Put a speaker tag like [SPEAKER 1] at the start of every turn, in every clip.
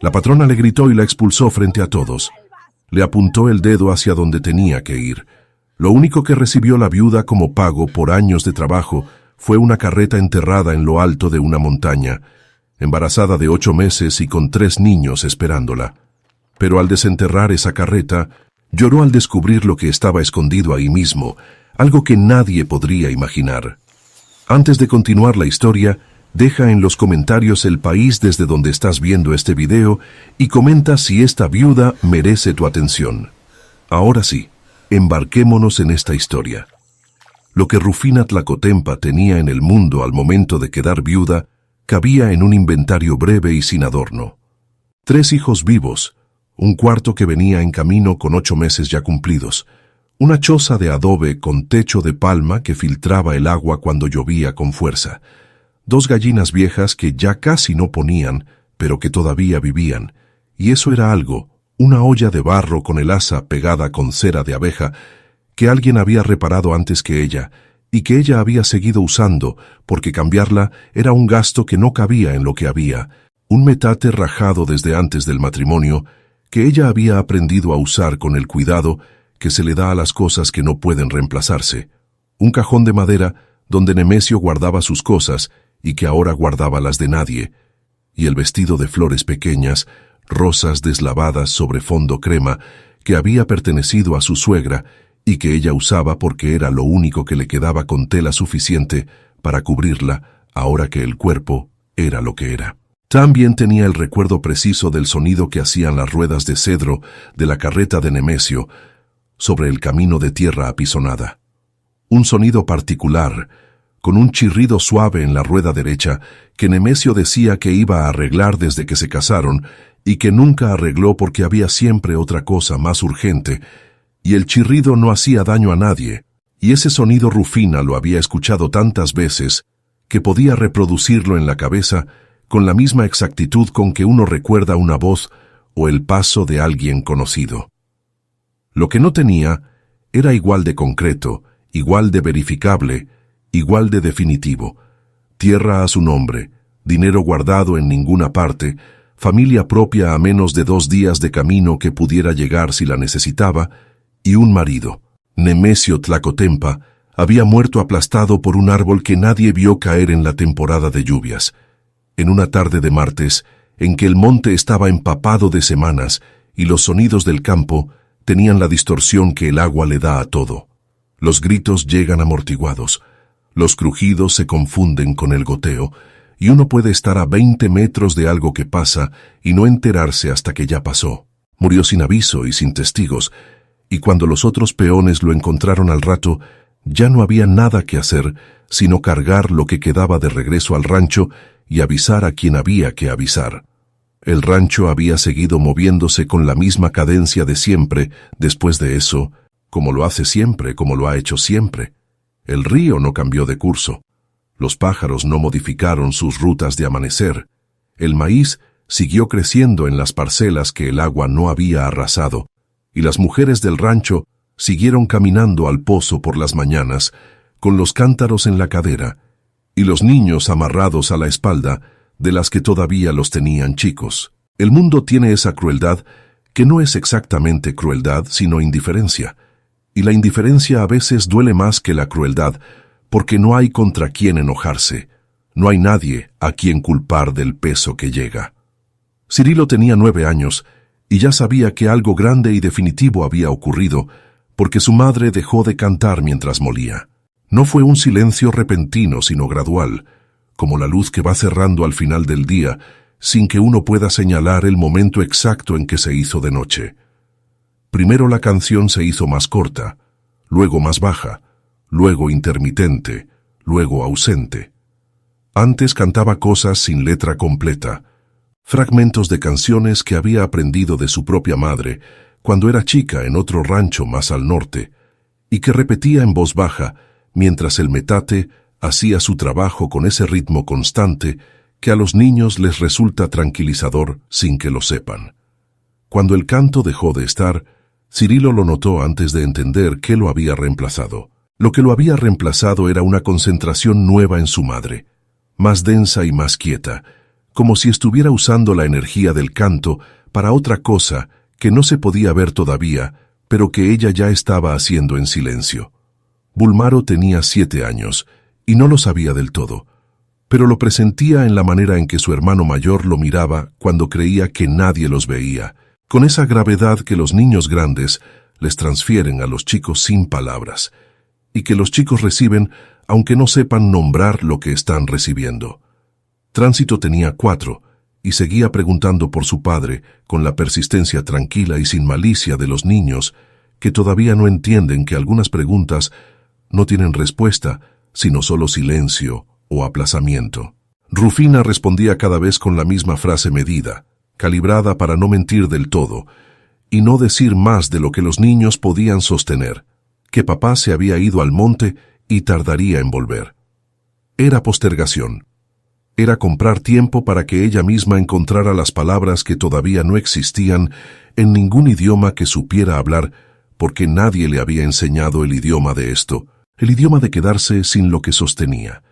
[SPEAKER 1] La patrona le gritó y la expulsó frente a todos. Le apuntó el dedo hacia donde tenía que ir. Lo único que recibió la viuda como pago por años de trabajo fue una carreta enterrada en lo alto de una montaña, embarazada de 8 meses y con 3 niños esperándola. Pero al desenterrar esa carreta, lloró al descubrir lo que estaba escondido ahí mismo, algo que nadie podría imaginar. Antes de continuar la historia, deja en los comentarios el país desde donde estás viendo este video y comenta si esta viuda merece tu atención. Ahora sí, embarquémonos en esta historia. Lo que Rufina Tlacotempa tenía en el mundo al momento de quedar viuda cabía en un inventario breve y sin adorno. 3 hijos vivos, un cuarto que venía en camino con 8 meses ya cumplidos, una choza de adobe con techo de palma que filtraba el agua cuando llovía con fuerza, 2 gallinas viejas que ya casi no ponían, pero que todavía vivían, y eso era algo, una olla de barro con el asa pegada con cera de abeja, que alguien había reparado antes que ella, y que ella había seguido usando, porque cambiarla era un gasto que no cabía en lo que había, un metate rajado desde antes del matrimonio, que ella había aprendido a usar con el cuidado que se le da a las cosas que no pueden reemplazarse, un cajón de madera donde Nemesio guardaba sus cosas y que ahora guardaba las de nadie, y el vestido de flores pequeñas, rosas deslavadas sobre fondo crema, que había pertenecido a su suegra y que ella usaba porque era lo único que le quedaba con tela suficiente para cubrirla ahora que el cuerpo era lo que era. También tenía el recuerdo preciso del sonido que hacían las ruedas de cedro de la carreta de Nemesio sobre el camino de tierra apisonada. Un sonido particular, con un chirrido suave en la rueda derecha, que Nemesio decía que iba a arreglar desde que se casaron y que nunca arregló porque había siempre otra cosa más urgente, y el chirrido no hacía daño a nadie, y ese sonido Rufina lo había escuchado tantas veces que podía reproducirlo en la cabeza con la misma exactitud con que uno recuerda una voz o el paso de alguien conocido. Lo que no tenía era igual de concreto, igual de verificable, igual de definitivo. Tierra a su nombre, dinero guardado en ninguna parte, familia propia a menos de 2 días de camino que pudiera llegar si la necesitaba, y un marido. Nemesio Tlacotempa había muerto aplastado por un árbol que nadie vio caer en la temporada de lluvias. En una tarde de martes, en que el monte estaba empapado de semanas y los sonidos del campo tenían la distorsión que el agua le da a todo. Los gritos llegan amortiguados, los crujidos se confunden con el goteo, y uno puede estar a 20 metros de algo que pasa y no enterarse hasta que ya pasó. Murió sin aviso y sin testigos, y cuando los otros peones lo encontraron al rato, ya no había nada que hacer sino cargar lo que quedaba de regreso al rancho y avisar a quien había que avisar. El rancho había seguido moviéndose con la misma cadencia de siempre después de eso, como lo hace siempre, como lo ha hecho siempre. El río no cambió de curso. Los pájaros no modificaron sus rutas de amanecer. El maíz siguió creciendo en las parcelas que el agua no había arrasado, y las mujeres del rancho siguieron caminando al pozo por las mañanas, con los cántaros en la cadera, y los niños amarrados a la espalda de las que todavía los tenían chicos. El mundo tiene esa crueldad que no es exactamente crueldad, sino indiferencia, y la indiferencia a veces duele más que la crueldad, porque no hay contra quien enojarse, no hay nadie a quien culpar del peso que llega. Cirilo tenía 9 años, y ya sabía que algo grande y definitivo había ocurrido, porque su madre dejó de cantar mientras molía. No fue un silencio repentino, sino gradual, como la luz que va cerrando al final del día, sin que uno pueda señalar el momento exacto en que se hizo de noche. Primero la canción se hizo más corta, luego más baja, luego intermitente, luego ausente. Antes cantaba cosas sin letra completa, fragmentos de canciones que había aprendido de su propia madre cuando era chica en otro rancho más al norte, y que repetía en voz baja mientras el metate hacía su trabajo con ese ritmo constante que a los niños les resulta tranquilizador sin que lo sepan. Cuando el canto dejó de estar, Cirilo lo notó antes de entender qué lo había reemplazado. Lo que lo había reemplazado era una concentración nueva en su madre, más densa y más quieta, como si estuviera usando la energía del canto para otra cosa que no se podía ver todavía, pero que ella ya estaba haciendo en silencio. Bulmaro tenía 7 años, y no lo sabía del todo, pero lo presentía en la manera en que su hermano mayor lo miraba cuando creía que nadie los veía, con esa gravedad que los niños grandes les transfieren a los chicos sin palabras, y que los chicos reciben aunque no sepan nombrar lo que están recibiendo. Tránsito tenía 4, y seguía preguntando por su padre con la persistencia tranquila y sin malicia de los niños que todavía no entienden que algunas preguntas no tienen respuesta, sino solo silencio o aplazamiento. Rufina respondía cada vez con la misma frase medida, calibrada para no mentir del todo, y no decir más de lo que los niños podían sostener, que papá se había ido al monte y tardaría en volver. Era postergación. Era comprar tiempo para que ella misma encontrara las palabras que todavía no existían en ningún idioma que supiera hablar, porque nadie le había enseñado el idioma de esto, el idioma de quedarse sin lo que sostenía.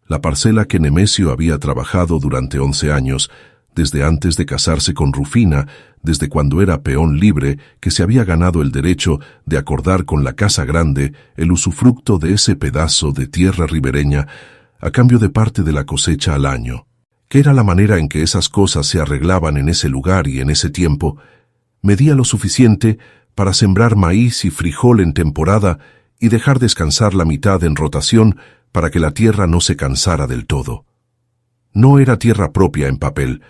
[SPEAKER 1] La parcela que Nemesio había trabajado durante 11 años, desde antes de casarse con Rufina, desde cuando era peón libre que se había ganado el derecho de acordar con la casa grande el usufructo de ese pedazo de tierra ribereña a cambio de parte de la cosecha al año, que era la manera en que esas cosas se arreglaban en ese lugar y en ese tiempo, medía lo suficiente para sembrar maíz y frijol en temporada y dejar descansar la mitad en rotación para que la tierra no se cansara del todo. No era tierra propia en papel,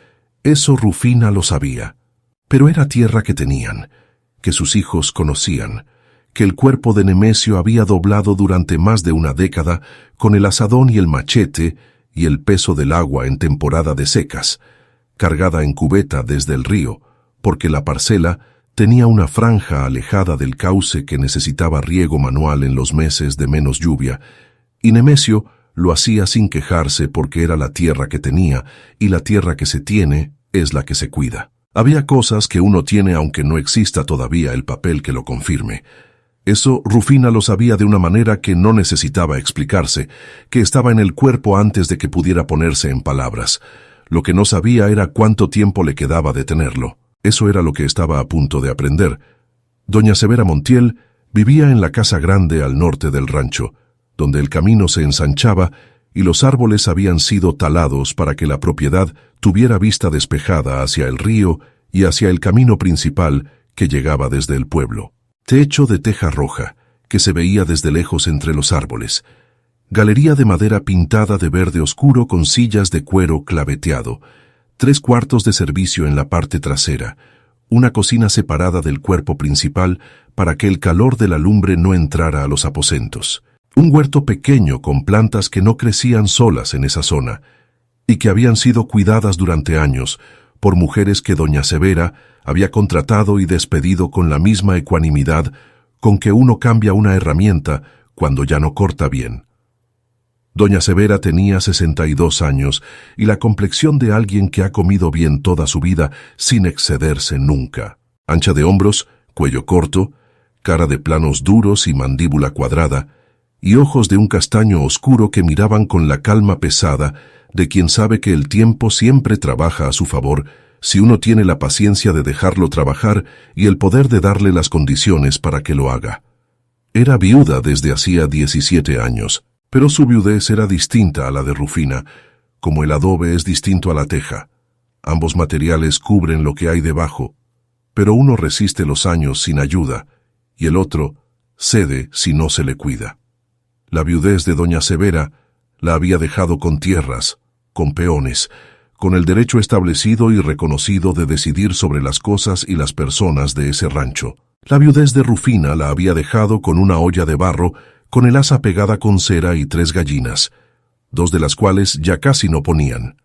[SPEAKER 1] eso Rufina lo sabía, pero era tierra que tenían, que sus hijos conocían, que el cuerpo de Nemesio había doblado durante más de una década con el azadón y el machete y el peso del agua en temporada de secas, cargada en cubeta desde el río, porque la parcela tenía una franja alejada del cauce que necesitaba riego manual en los meses de menos lluvia, y Nemesio lo hacía sin quejarse porque era la tierra que tenía, y la tierra que se tiene es la que se cuida. Había cosas que uno tiene aunque no exista todavía el papel que lo confirme. Eso Rufina lo sabía de una manera que no necesitaba explicarse, que estaba en el cuerpo antes de que pudiera ponerse en palabras. Lo que no sabía era cuánto tiempo le quedaba de tenerlo. Eso era lo que estaba a punto de aprender. Doña Severa Montiel vivía en la casa grande al norte del rancho, donde el camino se ensanchaba y los árboles habían sido talados para que la propiedad tuviera vista despejada hacia el río y hacia el camino principal que llegaba desde el pueblo. Techo de teja roja, que se veía desde lejos entre los árboles. Galería de madera pintada de verde oscuro con sillas de cuero claveteado. 3 cuartos de servicio en la parte trasera. Una cocina separada del cuerpo principal para que el calor de la lumbre no entrara a los aposentos. Un huerto pequeño con plantas que no crecían solas en esa zona y que habían sido cuidadas durante años por mujeres que doña Severa había contratado y despedido con la misma ecuanimidad con que uno cambia una herramienta cuando ya no corta bien. Doña Severa tenía 62 años y la complexión de alguien que ha comido bien toda su vida sin excederse nunca. Ancha de hombros, cuello corto, cara de planos duros y mandíbula cuadrada, y ojos de un castaño oscuro que miraban con la calma pesada de quien sabe que el tiempo siempre trabaja a su favor si uno tiene la paciencia de dejarlo trabajar y el poder de darle las condiciones para que lo haga. Era viuda desde hacía 17 años, pero su viudez era distinta a la de Rufina, como el adobe es distinto a la teja. Ambos materiales cubren lo que hay debajo, pero uno resiste los años sin ayuda y el otro cede si no se le cuida. La viudez de doña Severa la había dejado con tierras, con peones, con el derecho establecido y reconocido de decidir sobre las cosas y las personas de ese rancho. La viudez de Rufina la había dejado con una olla de barro, con el asa pegada con cera y 3 gallinas, 2 de las cuales ya casi no ponían.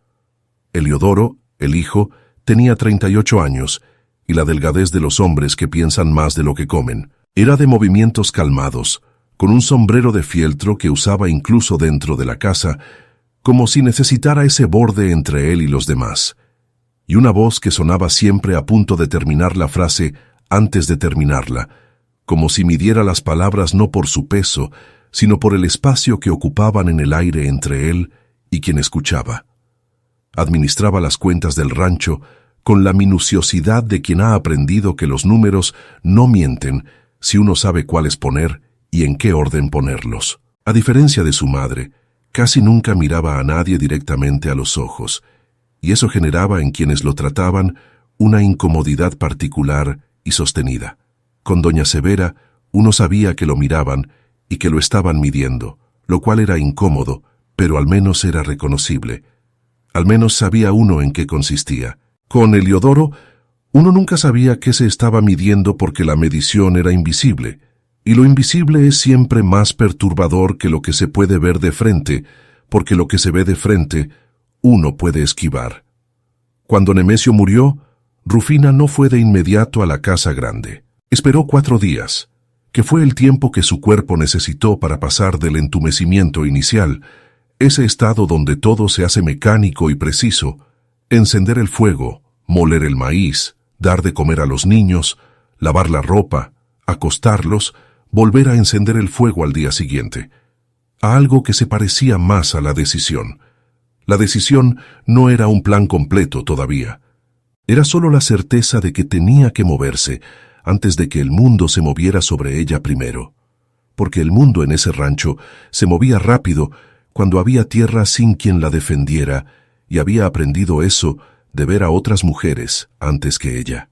[SPEAKER 1] Eliodoro, el hijo, tenía 38 años, y la delgadez de los hombres que piensan más de lo que comen. Era de movimientos calmados, con un sombrero de fieltro que usaba incluso dentro de la casa, como si necesitara ese borde entre él y los demás, y una voz que sonaba siempre a punto de terminar la frase antes de terminarla, como si midiera las palabras no por su peso, sino por el espacio que ocupaban en el aire entre él y quien escuchaba. Administraba las cuentas del rancho con la minuciosidad de quien ha aprendido que los números no mienten si uno sabe cuáles poner y en qué orden ponerlos. A diferencia de su madre, casi nunca miraba a nadie directamente a los ojos, y eso generaba en quienes lo trataban una incomodidad particular y sostenida. Con doña Severa, uno sabía que lo miraban y que lo estaban midiendo, lo cual era incómodo, pero al menos era reconocible. Al menos sabía uno en qué consistía. Con Eliodoro, uno nunca sabía qué se estaba midiendo porque la medición era invisible, y lo invisible es siempre más perturbador que lo que se puede ver de frente, porque lo que se ve de frente, uno puede esquivar. Cuando Nemesio murió, Rufina no fue de inmediato a la casa grande. Esperó 4 días, que fue el tiempo que su cuerpo necesitó para pasar del entumecimiento inicial, ese estado donde todo se hace mecánico y preciso, encender el fuego, moler el maíz, dar de comer a los niños, lavar la ropa, acostarlos, volver a encender el fuego al día siguiente, a algo que se parecía más a la decisión. La decisión no era un plan completo todavía. Era solo la certeza de que tenía que moverse antes de que el mundo se moviera sobre ella primero. Porque el mundo en ese rancho se movía rápido cuando había tierra sin quien la defendiera, y había aprendido eso de ver a otras mujeres antes que ella.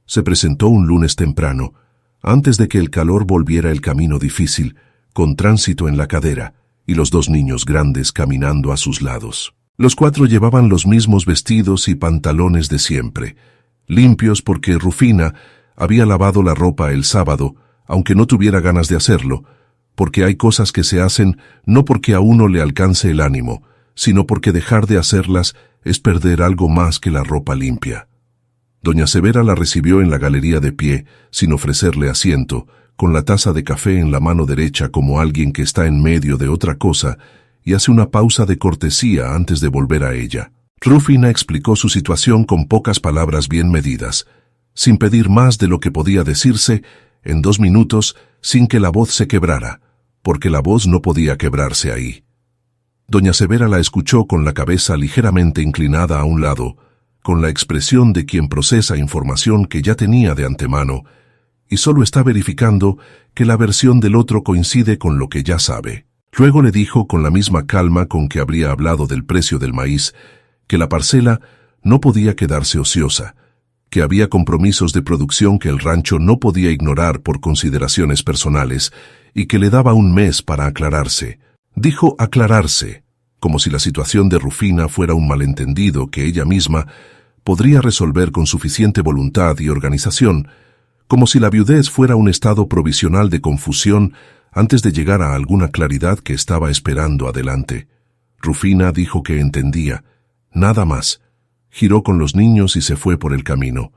[SPEAKER 1] Se presentó un lunes temprano, antes de que el calor volviera el camino difícil, con tránsito en la cadera, y los 2 niños grandes caminando a sus lados. Los 4 llevaban los mismos vestidos y pantalones de siempre, limpios porque Rufina había lavado la ropa el sábado, aunque no tuviera ganas de hacerlo, porque hay cosas que se hacen no porque a uno le alcance el ánimo, sino porque dejar de hacerlas es perder algo más que la ropa limpia. Doña Severa la recibió en la galería de pie, sin ofrecerle asiento, con la taza de café en la mano derecha como alguien que está en medio de otra cosa, y hace una pausa de cortesía antes de volver a ella. Rufina explicó su situación con pocas palabras bien medidas, sin pedir más de lo que podía decirse, en 2 minutos, sin que la voz se quebrara, porque la voz no podía quebrarse ahí. Doña Severa la escuchó con la cabeza ligeramente inclinada a un lado, con la expresión de quien procesa información que ya tenía de antemano, y solo está verificando que la versión del otro coincide con lo que ya sabe. Luego le dijo con la misma calma con que habría hablado del precio del maíz, que la parcela no podía quedarse ociosa, que había compromisos de producción que el rancho no podía ignorar por consideraciones personales, y que le daba 1 mes para aclararse. Dijo aclararse, como si la situación de Rufina fuera un malentendido que ella misma podría resolver con suficiente voluntad y organización, como si la viudez fuera un estado provisional de confusión antes de llegar a alguna claridad que estaba esperando adelante. Rufina dijo que entendía, nada más. Giró con los niños y se fue por el camino.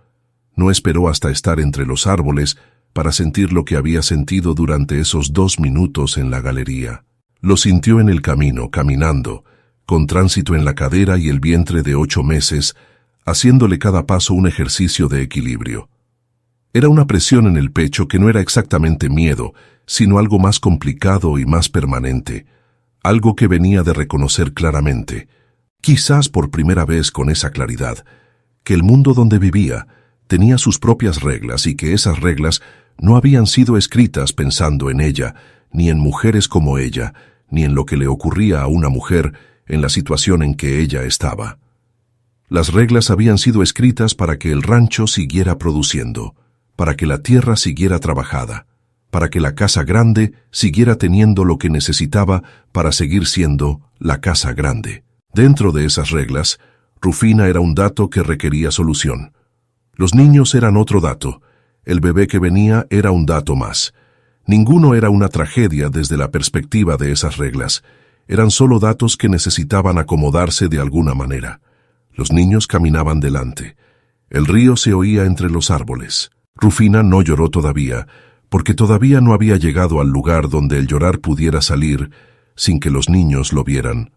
[SPEAKER 1] No esperó hasta estar entre los árboles para sentir lo que había sentido durante esos 2 minutos en la galería. Lo sintió en el camino, caminando, con tránsito en la cadera y el vientre de 8 meses, haciéndole cada paso un ejercicio de equilibrio. Era una presión en el pecho que no era exactamente miedo, sino algo más complicado y más permanente, algo que venía de reconocer claramente, quizás por primera vez con esa claridad, que el mundo donde vivía tenía sus propias reglas y que esas reglas no habían sido escritas pensando en ella, ni en mujeres como ella, ni en lo que le ocurría a una mujer en la situación en que ella estaba. Las reglas habían sido escritas para que el rancho siguiera produciendo, para que la tierra siguiera trabajada, para que la casa grande siguiera teniendo lo que necesitaba para seguir siendo la casa grande. Dentro de esas reglas, Rufina era un dato que requería solución. Los niños eran otro dato, el bebé que venía era un dato más. Ninguno era una tragedia desde la perspectiva de esas reglas, eran solo datos que necesitaban acomodarse de alguna manera. Los niños caminaban delante. El río se oía entre los árboles. Rufina no lloró todavía, porque todavía no había llegado al lugar donde el llorar pudiera salir sin que los niños lo vieran.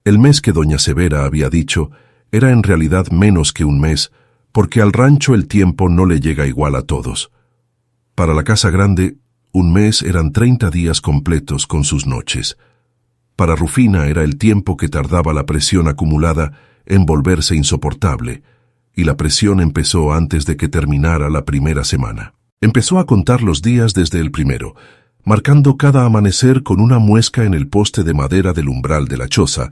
[SPEAKER 1] El mes que doña Severa había dicho era en realidad menos que 1 mes, porque al rancho el tiempo no le llega igual a todos. Para la casa grande, 1 mes eran 30 días completos con sus noches. Para Rufina era el tiempo que tardaba la presión acumulada en volverse insoportable, y la presión empezó antes de que terminara la primera semana. Empezó a contar los días desde el primero, marcando cada amanecer con una muesca en el poste de madera del umbral de la choza,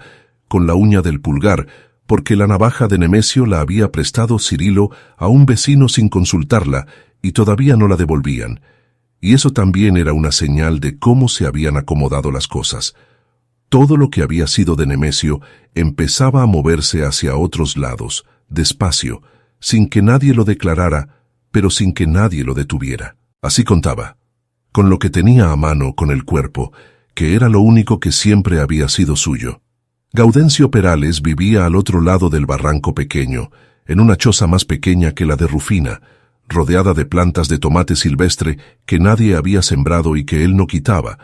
[SPEAKER 1] con la uña del pulgar, porque la navaja de Nemesio la había prestado Cirilo a un vecino sin consultarla, y todavía no la devolvían. Y eso también era una señal de cómo se habían acomodado las cosas. Todo lo que había sido de Nemesio empezaba a moverse hacia otros lados, despacio, sin que nadie lo declarara, pero sin que nadie lo detuviera. Así contaba, con lo que tenía a mano, con el cuerpo, que era lo único que siempre había sido suyo. Gaudencio Perales vivía al otro lado del barranco pequeño, en una choza más pequeña que la de Rufina, rodeada de plantas de tomate silvestre que nadie había sembrado y que él no quitaba,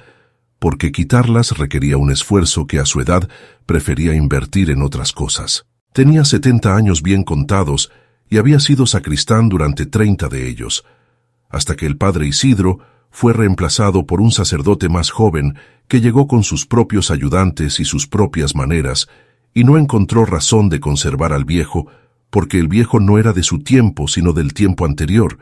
[SPEAKER 1] porque quitarlas requería un esfuerzo que a su edad prefería invertir en otras cosas. Tenía 70 años bien contados y había sido sacristán durante 30 de ellos, hasta que el padre Isidro fue reemplazado por un sacerdote más joven que llegó con sus propios ayudantes y sus propias maneras, y no encontró razón de conservar al viejo, porque el viejo no era de su tiempo, sino del tiempo anterior,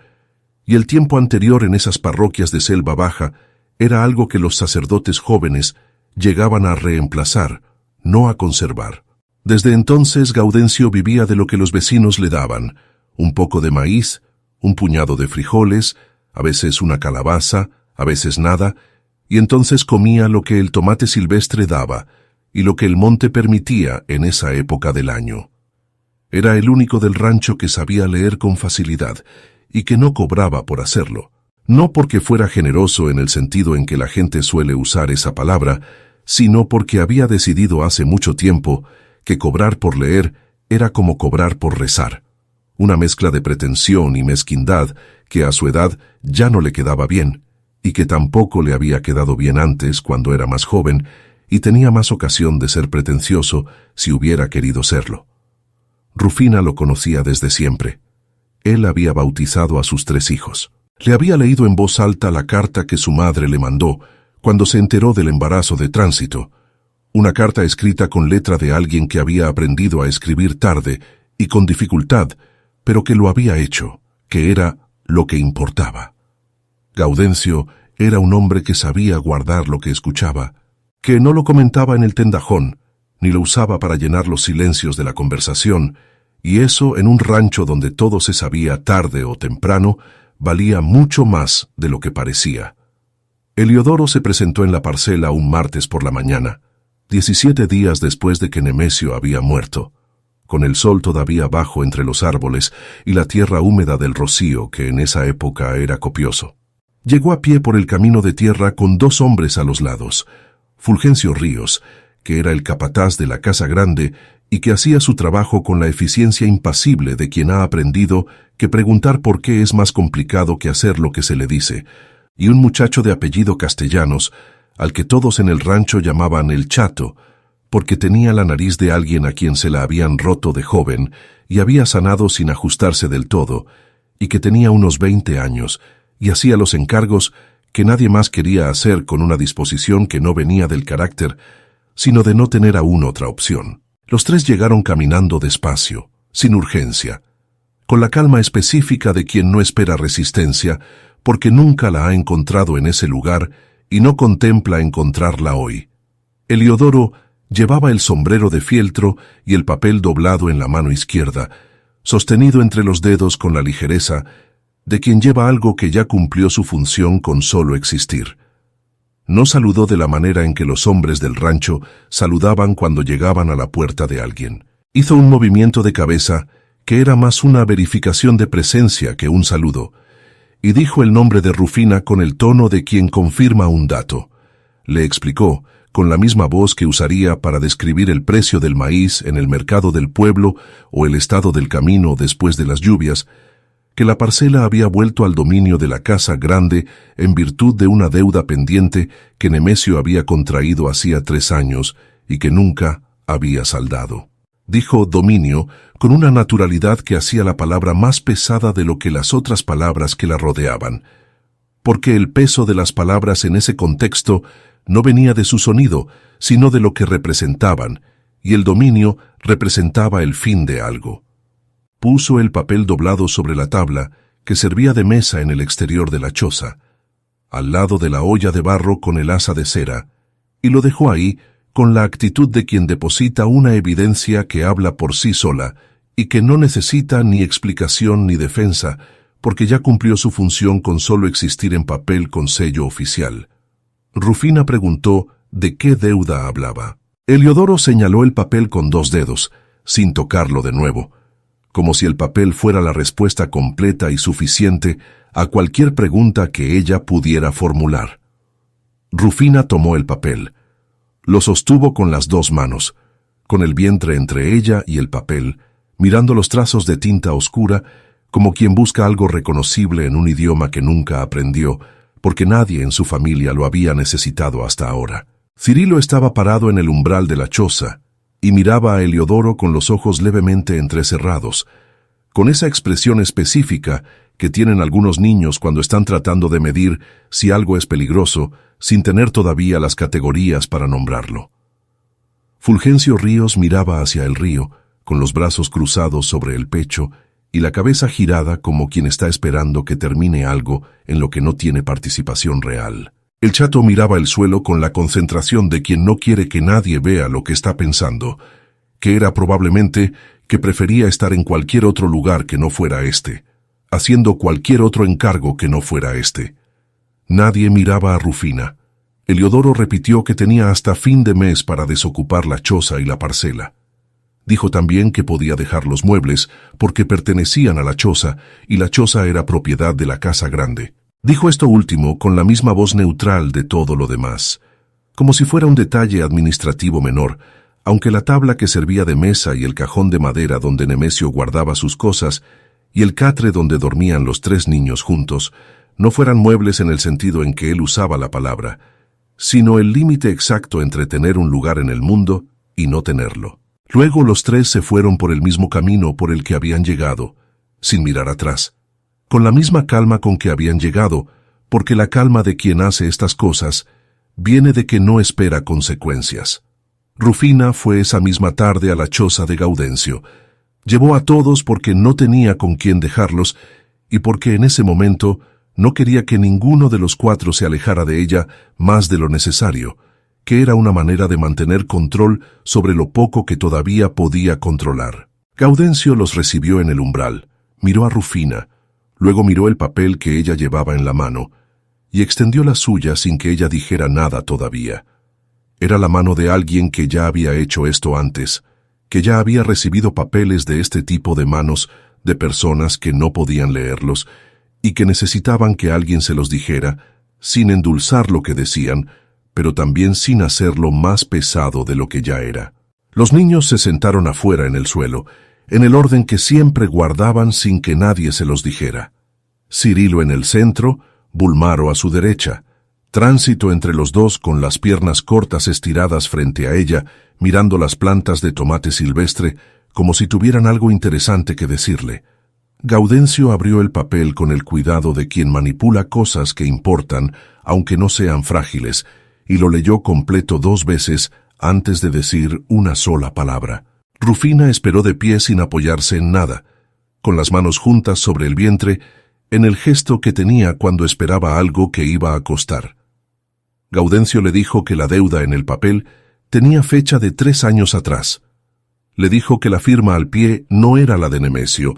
[SPEAKER 1] y el tiempo anterior en esas parroquias de Selva Baja era algo que los sacerdotes jóvenes llegaban a reemplazar, no a conservar. Desde entonces Gaudencio vivía de lo que los vecinos le daban, un poco de maíz, un puñado de frijoles, a veces una calabaza, a veces nada, y entonces comía lo que el tomate silvestre daba y lo que el monte permitía en esa época del año. Era el único del rancho que sabía leer con facilidad y que no cobraba por hacerlo. No porque fuera generoso en el sentido en que la gente suele usar esa palabra, sino porque había decidido hace mucho tiempo que cobrar por leer era como cobrar por rezar, una mezcla de pretensión y mezquindad que a su edad ya no le quedaba bien, y que tampoco le había quedado bien antes cuando era más joven y tenía más ocasión de ser pretencioso si hubiera querido serlo. Rufina lo conocía desde siempre. Él había bautizado a sus 3 hijos. Le había leído en voz alta la carta que su madre le mandó cuando se enteró del embarazo de Tránsito, una carta escrita con letra de alguien que había aprendido a escribir tarde y con dificultad, pero que lo había hecho, que era lo que importaba. Gaudencio era un hombre que sabía guardar lo que escuchaba, que no lo comentaba en el tendajón, ni lo usaba para llenar los silencios de la conversación, y eso en un rancho donde todo se sabía tarde o temprano, valía mucho más de lo que parecía. Eliodoro se presentó en la parcela un martes por la mañana, 17 días después de que Nemesio había muerto, con el sol todavía bajo entre los árboles y la tierra húmeda del rocío que en esa época era copioso. Llegó a pie por el camino de tierra con 2 hombres a los lados, Fulgencio Ríos, que era el capataz de la casa grande y que hacía su trabajo con la eficiencia impasible de quien ha aprendido que preguntar por qué es más complicado que hacer lo que se le dice, y un muchacho de apellido Castellanos, al que todos en el rancho llamaban el Chato, porque tenía la nariz de alguien a quien se la habían roto de joven y había sanado sin ajustarse del todo, y que tenía unos 20 años, y hacía los encargos que nadie más quería hacer con una disposición que no venía del carácter, sino de no tener aún otra opción. Los 3 llegaron caminando despacio, sin urgencia, con la calma específica de quien no espera resistencia, porque nunca la ha encontrado en ese lugar y no contempla encontrarla hoy. Eliodoro llevaba el sombrero de fieltro y el papel doblado en la mano izquierda, sostenido entre los dedos con la ligereza de quien lleva algo que ya cumplió su función con solo existir. No saludó de la manera en que los hombres del rancho saludaban cuando llegaban a la puerta de alguien. Hizo un movimiento de cabeza que era más una verificación de presencia que un saludo, y dijo el nombre de Rufina con el tono de quien confirma un dato. Le explicó, con la misma voz que usaría para describir el precio del maíz en el mercado del pueblo o el estado del camino después de las lluvias, que la parcela había vuelto al dominio de la casa grande en virtud de una deuda pendiente que Nemesio había contraído hacía 3 años y que nunca había saldado. Dijo dominio con una naturalidad que hacía la palabra más pesada de lo que las otras palabras que la rodeaban, porque el peso de las palabras en ese contexto no venía de su sonido, sino de lo que representaban, y el dominio representaba el fin de algo. Puso el papel doblado sobre la tabla que servía de mesa en el exterior de la choza, al lado de la olla de barro con el asa de cera, y lo dejó ahí con la actitud de quien deposita una evidencia que habla por sí sola y que no necesita ni explicación ni defensa, porque ya cumplió su función con solo existir en papel con sello oficial. Rufina preguntó de qué deuda hablaba. Eliodoro señaló el papel con 2 dedos, sin tocarlo de nuevo, como si el papel fuera la respuesta completa y suficiente a cualquier pregunta que ella pudiera formular. Rufina tomó el papel. Lo sostuvo con las 2 manos, con el vientre entre ella y el papel, mirando los trazos de tinta oscura, como quien busca algo reconocible en un idioma que nunca aprendió, porque nadie en su familia lo había necesitado hasta ahora. Cirilo estaba parado en el umbral de la choza y miraba a Eliodoro con los ojos levemente entrecerrados, con esa expresión específica que tienen algunos niños cuando están tratando de medir si algo es peligroso, sin tener todavía las categorías para nombrarlo. Fulgencio Ríos miraba hacia el río, con los brazos cruzados sobre el pecho y la cabeza girada como quien está esperando que termine algo en lo que no tiene participación real. El chato miraba el suelo con la concentración de quien no quiere que nadie vea lo que está pensando, que era probablemente que prefería estar en cualquier otro lugar que no fuera este, haciendo cualquier otro encargo que no fuera este. Nadie miraba a Rufina. Eliodoro repitió que tenía hasta fin de mes para desocupar la choza y la parcela. Dijo también que podía dejar los muebles porque pertenecían a la choza y la choza era propiedad de la casa grande. Dijo esto último con la misma voz neutral de todo lo demás, como si fuera un detalle administrativo menor, aunque la tabla que servía de mesa y el cajón de madera donde Nemesio guardaba sus cosas y el catre donde dormían los 3 niños juntos no fueran muebles en el sentido en que él usaba la palabra, sino el límite exacto entre tener un lugar en el mundo y no tenerlo. Luego los 3 se fueron por el mismo camino por el que habían llegado, sin mirar atrás, con la misma calma con que habían llegado, porque la calma de quien hace estas cosas viene de que no espera consecuencias. Rufina fue esa misma tarde a la choza de Gaudencio. Llevó a todos porque no tenía con quién dejarlos y porque en ese momento no quería que ninguno de los 4 se alejara de ella más de lo necesario, que era una manera de mantener control sobre lo poco que todavía podía controlar. Gaudencio los recibió en el umbral, miró a Rufina, luego miró el papel que ella llevaba en la mano, y extendió la suya sin que ella dijera nada todavía. Era la mano de alguien que ya había hecho esto antes, que ya había recibido papeles de este tipo de manos de personas que no podían leerlos y que necesitaban que alguien se los dijera, sin endulzar lo que decían, pero también sin hacerlo más pesado de lo que ya era. Los niños se sentaron afuera en el suelo, en el orden que siempre guardaban sin que nadie se los dijera. Cirilo en el centro, Bulmaro a su derecha, Tránsito entre los 2 con las piernas cortas estiradas frente a ella, mirando las plantas de tomate silvestre como si tuvieran algo interesante que decirle. Gaudencio abrió el papel con el cuidado de quien manipula cosas que importan, aunque no sean frágiles, y lo leyó completo 2 veces antes de decir una sola palabra. Rufina esperó de pie sin apoyarse en nada, con las manos juntas sobre el vientre, en el gesto que tenía cuando esperaba algo que iba a costar. Gaudencio le dijo que la deuda en el papel tenía fecha de 3 años atrás. Le dijo que la firma al pie no era la de Nemesio,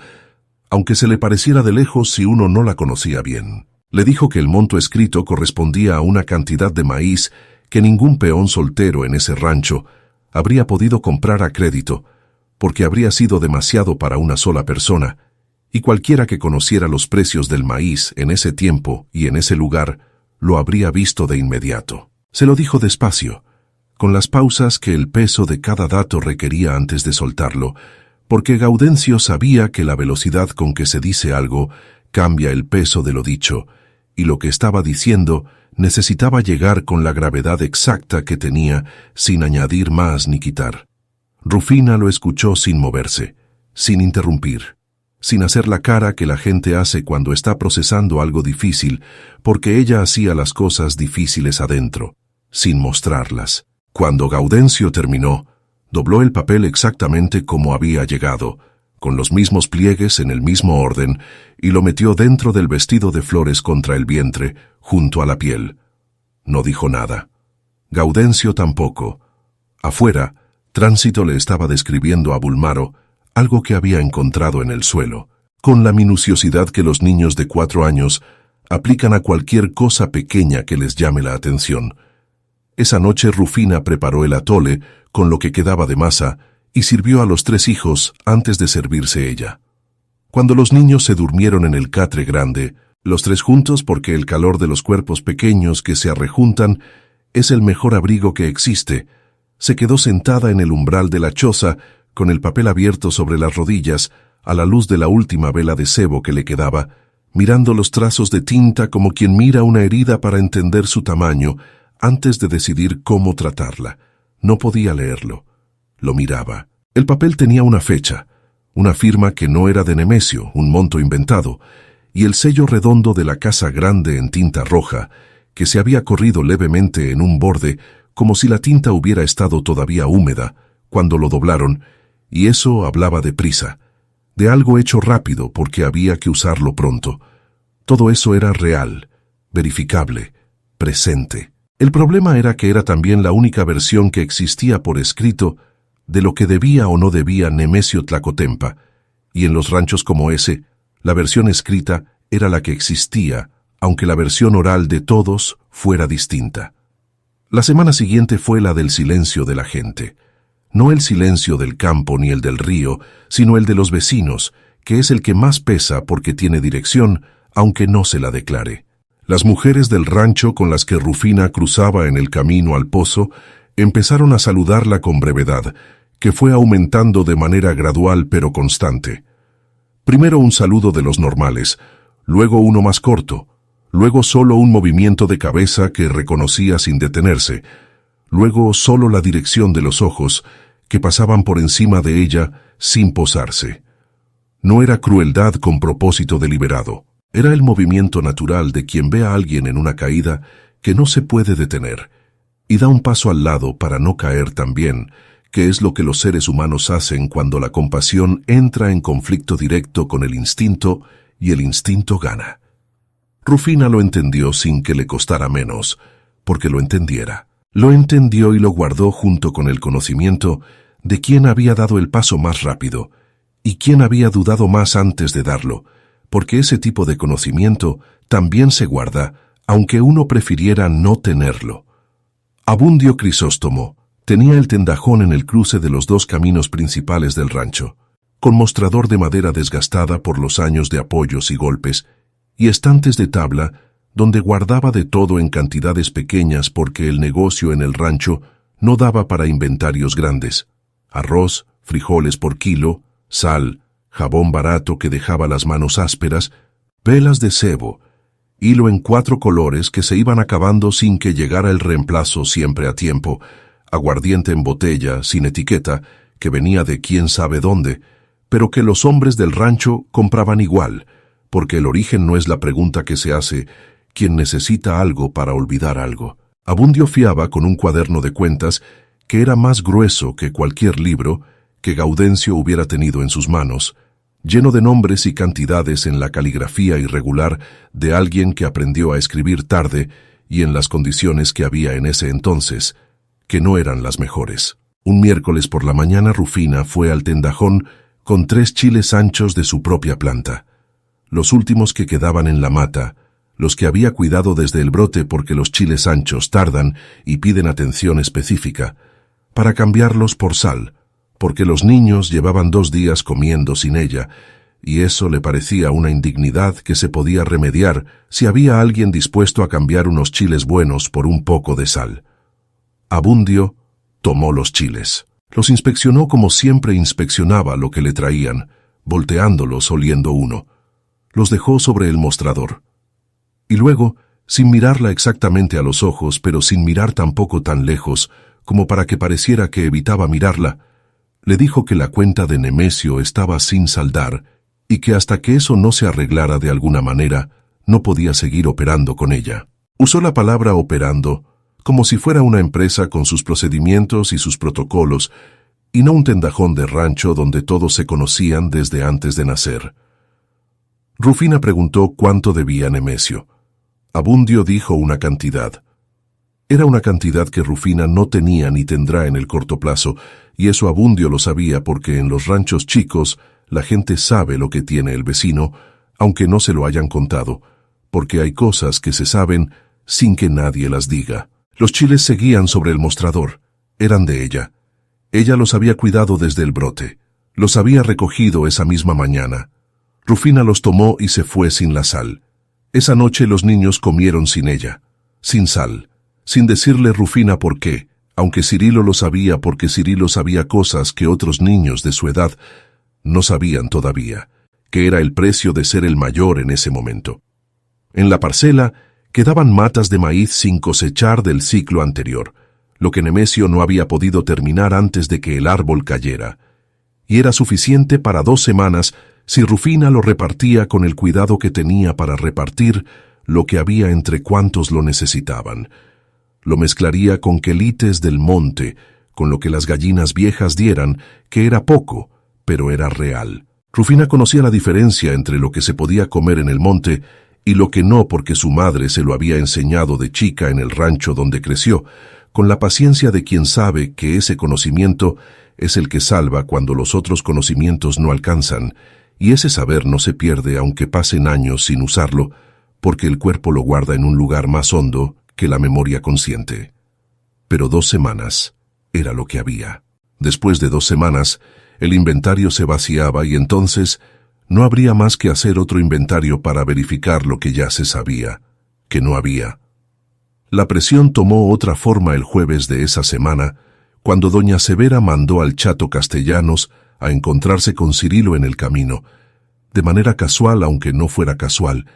[SPEAKER 1] aunque se le pareciera de lejos si uno no la conocía bien. Le dijo que el monto escrito correspondía a una cantidad de maíz que ningún peón soltero en ese rancho habría podido comprar a crédito, porque habría sido demasiado para una sola persona, y cualquiera que conociera los precios del maíz en ese tiempo y en ese lugar lo habría visto de inmediato. Se lo dijo despacio, con las pausas que el peso de cada dato requería antes de soltarlo, porque Gaudencio sabía que la velocidad con que se dice algo cambia el peso de lo dicho, y lo que estaba diciendo necesitaba llegar con la gravedad exacta que tenía, sin añadir más ni quitar. Rufina lo escuchó sin moverse, sin interrumpir, sin hacer la cara que la gente hace cuando está procesando algo difícil, porque ella hacía las cosas difíciles adentro, sin mostrarlas. Cuando Gaudencio terminó, Dobló el papel exactamente como había llegado, con los mismos pliegues en el mismo orden, y lo metió dentro del vestido de flores contra el vientre, junto a la piel. No dijo nada. Gaudencio tampoco. Afuera, Tránsito le estaba describiendo a Bulmaro algo que había encontrado en el suelo, con la minuciosidad que los niños de 4 años aplican a cualquier cosa pequeña que les llame la atención. Esa noche Rufina preparó el atole con lo que quedaba de masa y sirvió a los 3 hijos antes de servirse ella. Cuando los niños se durmieron en el catre grande, los 3 juntos porque el calor de los cuerpos pequeños que se arrejuntan es el mejor abrigo que existe, se quedó sentada en el umbral de la choza con el papel abierto sobre las rodillas a la luz de la última vela de sebo que le quedaba, mirando los trazos de tinta como quien mira una herida para entender su tamaño antes de decidir cómo tratarla. No podía leerlo. Lo miraba. El papel tenía una fecha, una firma que no era de Nemesio, un monto inventado, y el sello redondo de la casa grande en tinta roja, que se había corrido levemente en un borde, como si la tinta hubiera estado todavía húmeda, cuando lo doblaron, y eso hablaba de prisa, de algo hecho rápido porque había que usarlo pronto. Todo eso era real, verificable, presente. El problema era que era también la única versión que existía por escrito de lo que debía o no debía Nemesio Tlacotempa, y en los ranchos como ese, la versión escrita era la que existía, aunque la versión oral de todos fuera distinta. La semana siguiente fue la del silencio de la gente. No el silencio del campo ni el del río, sino el de los vecinos, que es el que más pesa porque tiene dirección, aunque no se la declare. Las mujeres del rancho con las que Rufina cruzaba en el camino al pozo empezaron a saludarla con brevedad, que fue aumentando de manera gradual pero constante. Primero un saludo de los normales, luego uno más corto, luego solo un movimiento de cabeza que reconocía sin detenerse, luego solo la dirección de los ojos, que pasaban por encima de ella sin posarse. No era crueldad con propósito deliberado, era el movimiento natural de quien ve a alguien en una caída que no se puede detener, y da un paso al lado para no caer también, que es lo que los seres humanos hacen cuando la compasión entra en conflicto directo con el instinto y el instinto gana. Rufina lo entendió sin que le costara menos, porque lo entendiera. Lo entendió y lo guardó junto con el conocimiento de quién había dado el paso más rápido y quién había dudado más antes de darlo, porque ese tipo de conocimiento también se guarda, aunque uno prefiriera no tenerlo. Abundio Crisóstomo tenía el tendajón en el cruce de los 2 caminos principales del rancho, con mostrador de madera desgastada por los años de apoyos y golpes, y estantes de tabla donde guardaba de todo en cantidades pequeñas porque el negocio en el rancho no daba para inventarios grandes. Arroz, frijoles por kilo, sal, jabón barato que dejaba las manos ásperas, velas de sebo, hilo en 4 colores que se iban acabando sin que llegara el reemplazo siempre a tiempo, aguardiente en botella, sin etiqueta, que venía de quién sabe dónde, pero que los hombres del rancho compraban igual, porque el origen no es la pregunta que se hace quien necesita algo para olvidar algo. Abundio fiaba con un cuaderno de cuentas que era más grueso que cualquier libro que Gaudencio hubiera tenido en sus manos, lleno de nombres y cantidades en la caligrafía irregular de alguien que aprendió a escribir tarde y en las condiciones que había en ese entonces, que no eran las mejores. Un miércoles por la mañana Rufina fue al tendajón con 3 chiles anchos de su propia planta, los últimos que quedaban en la mata, los que había cuidado desde el brote porque los chiles anchos tardan y piden atención específica, para cambiarlos por sal, porque los niños llevaban 2 días comiendo sin ella, y eso le parecía una indignidad que se podía remediar si había alguien dispuesto a cambiar unos chiles buenos por un poco de sal. Abundio tomó los chiles. Los inspeccionó como siempre inspeccionaba lo que le traían, volteándolos oliendo uno. Los dejó sobre el mostrador. Y luego, sin mirarla exactamente a los ojos, pero sin mirar tampoco tan lejos, como para que pareciera que evitaba mirarla, le dijo que la cuenta de Nemesio estaba sin saldar y que hasta que eso no se arreglara de alguna manera, no podía seguir operando con ella. Usó la palabra operando como si fuera una empresa con sus procedimientos y sus protocolos, y no un tendajón de rancho donde todos se conocían desde antes de nacer. Rufina preguntó cuánto debía Nemesio. Abundio dijo una cantidad. Era una cantidad que Rufina no tenía ni tendrá en el corto plazo, y eso Abundio lo sabía porque en los ranchos chicos la gente sabe lo que tiene el vecino, aunque no se lo hayan contado, porque hay cosas que se saben sin que nadie las diga. Los chiles seguían sobre el mostrador. Eran de ella. Ella los había cuidado desde el brote. Los había recogido esa misma mañana. Rufina los tomó y se fue sin la sal. Esa noche los niños comieron sin ella, sin sal, sin decirle Rufina por qué, aunque Cirilo lo sabía porque Cirilo sabía cosas que otros niños de su edad no sabían todavía, que era el precio de ser el mayor en ese momento. En la parcela quedaban matas de maíz sin cosechar del ciclo anterior, lo que Nemesio no había podido terminar antes de que el árbol cayera, y era suficiente para 2 semanas si Rufina lo repartía con el cuidado que tenía para repartir lo que había entre cuantos lo necesitaban. Lo mezclaría con quelites del monte, con lo que las gallinas viejas dieran, que era poco, pero era real. Rufina conocía la diferencia entre lo que se podía comer en el monte y lo que no, porque su madre se lo había enseñado de chica en el rancho donde creció, con la paciencia de quien sabe que ese conocimiento es el que salva cuando los otros conocimientos no alcanzan, y ese saber no se pierde aunque pasen años sin usarlo, porque el cuerpo lo guarda en un lugar más hondo que la memoria consciente. Pero 2 semanas era lo que había. Después de 2 semanas, el inventario se vaciaba y entonces no habría más que hacer otro inventario para verificar lo que ya se sabía, que no había. La presión tomó otra forma el jueves de esa semana, cuando doña Severa mandó al chato Castellanos a encontrarse con Cirilo en el camino, de manera casual aunque no fuera casual,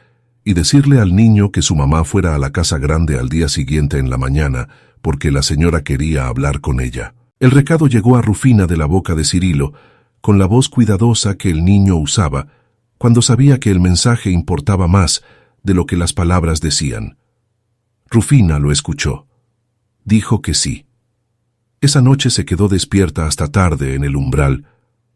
[SPEAKER 1] y decirle al niño que su mamá fuera a la casa grande al día siguiente en la mañana, porque la señora quería hablar con ella. El recado llegó a Rufina de la boca de Cirilo, con la voz cuidadosa que el niño usaba, cuando sabía que el mensaje importaba más de lo que las palabras decían. Rufina lo escuchó. Dijo que sí. Esa noche se quedó despierta hasta tarde en el umbral,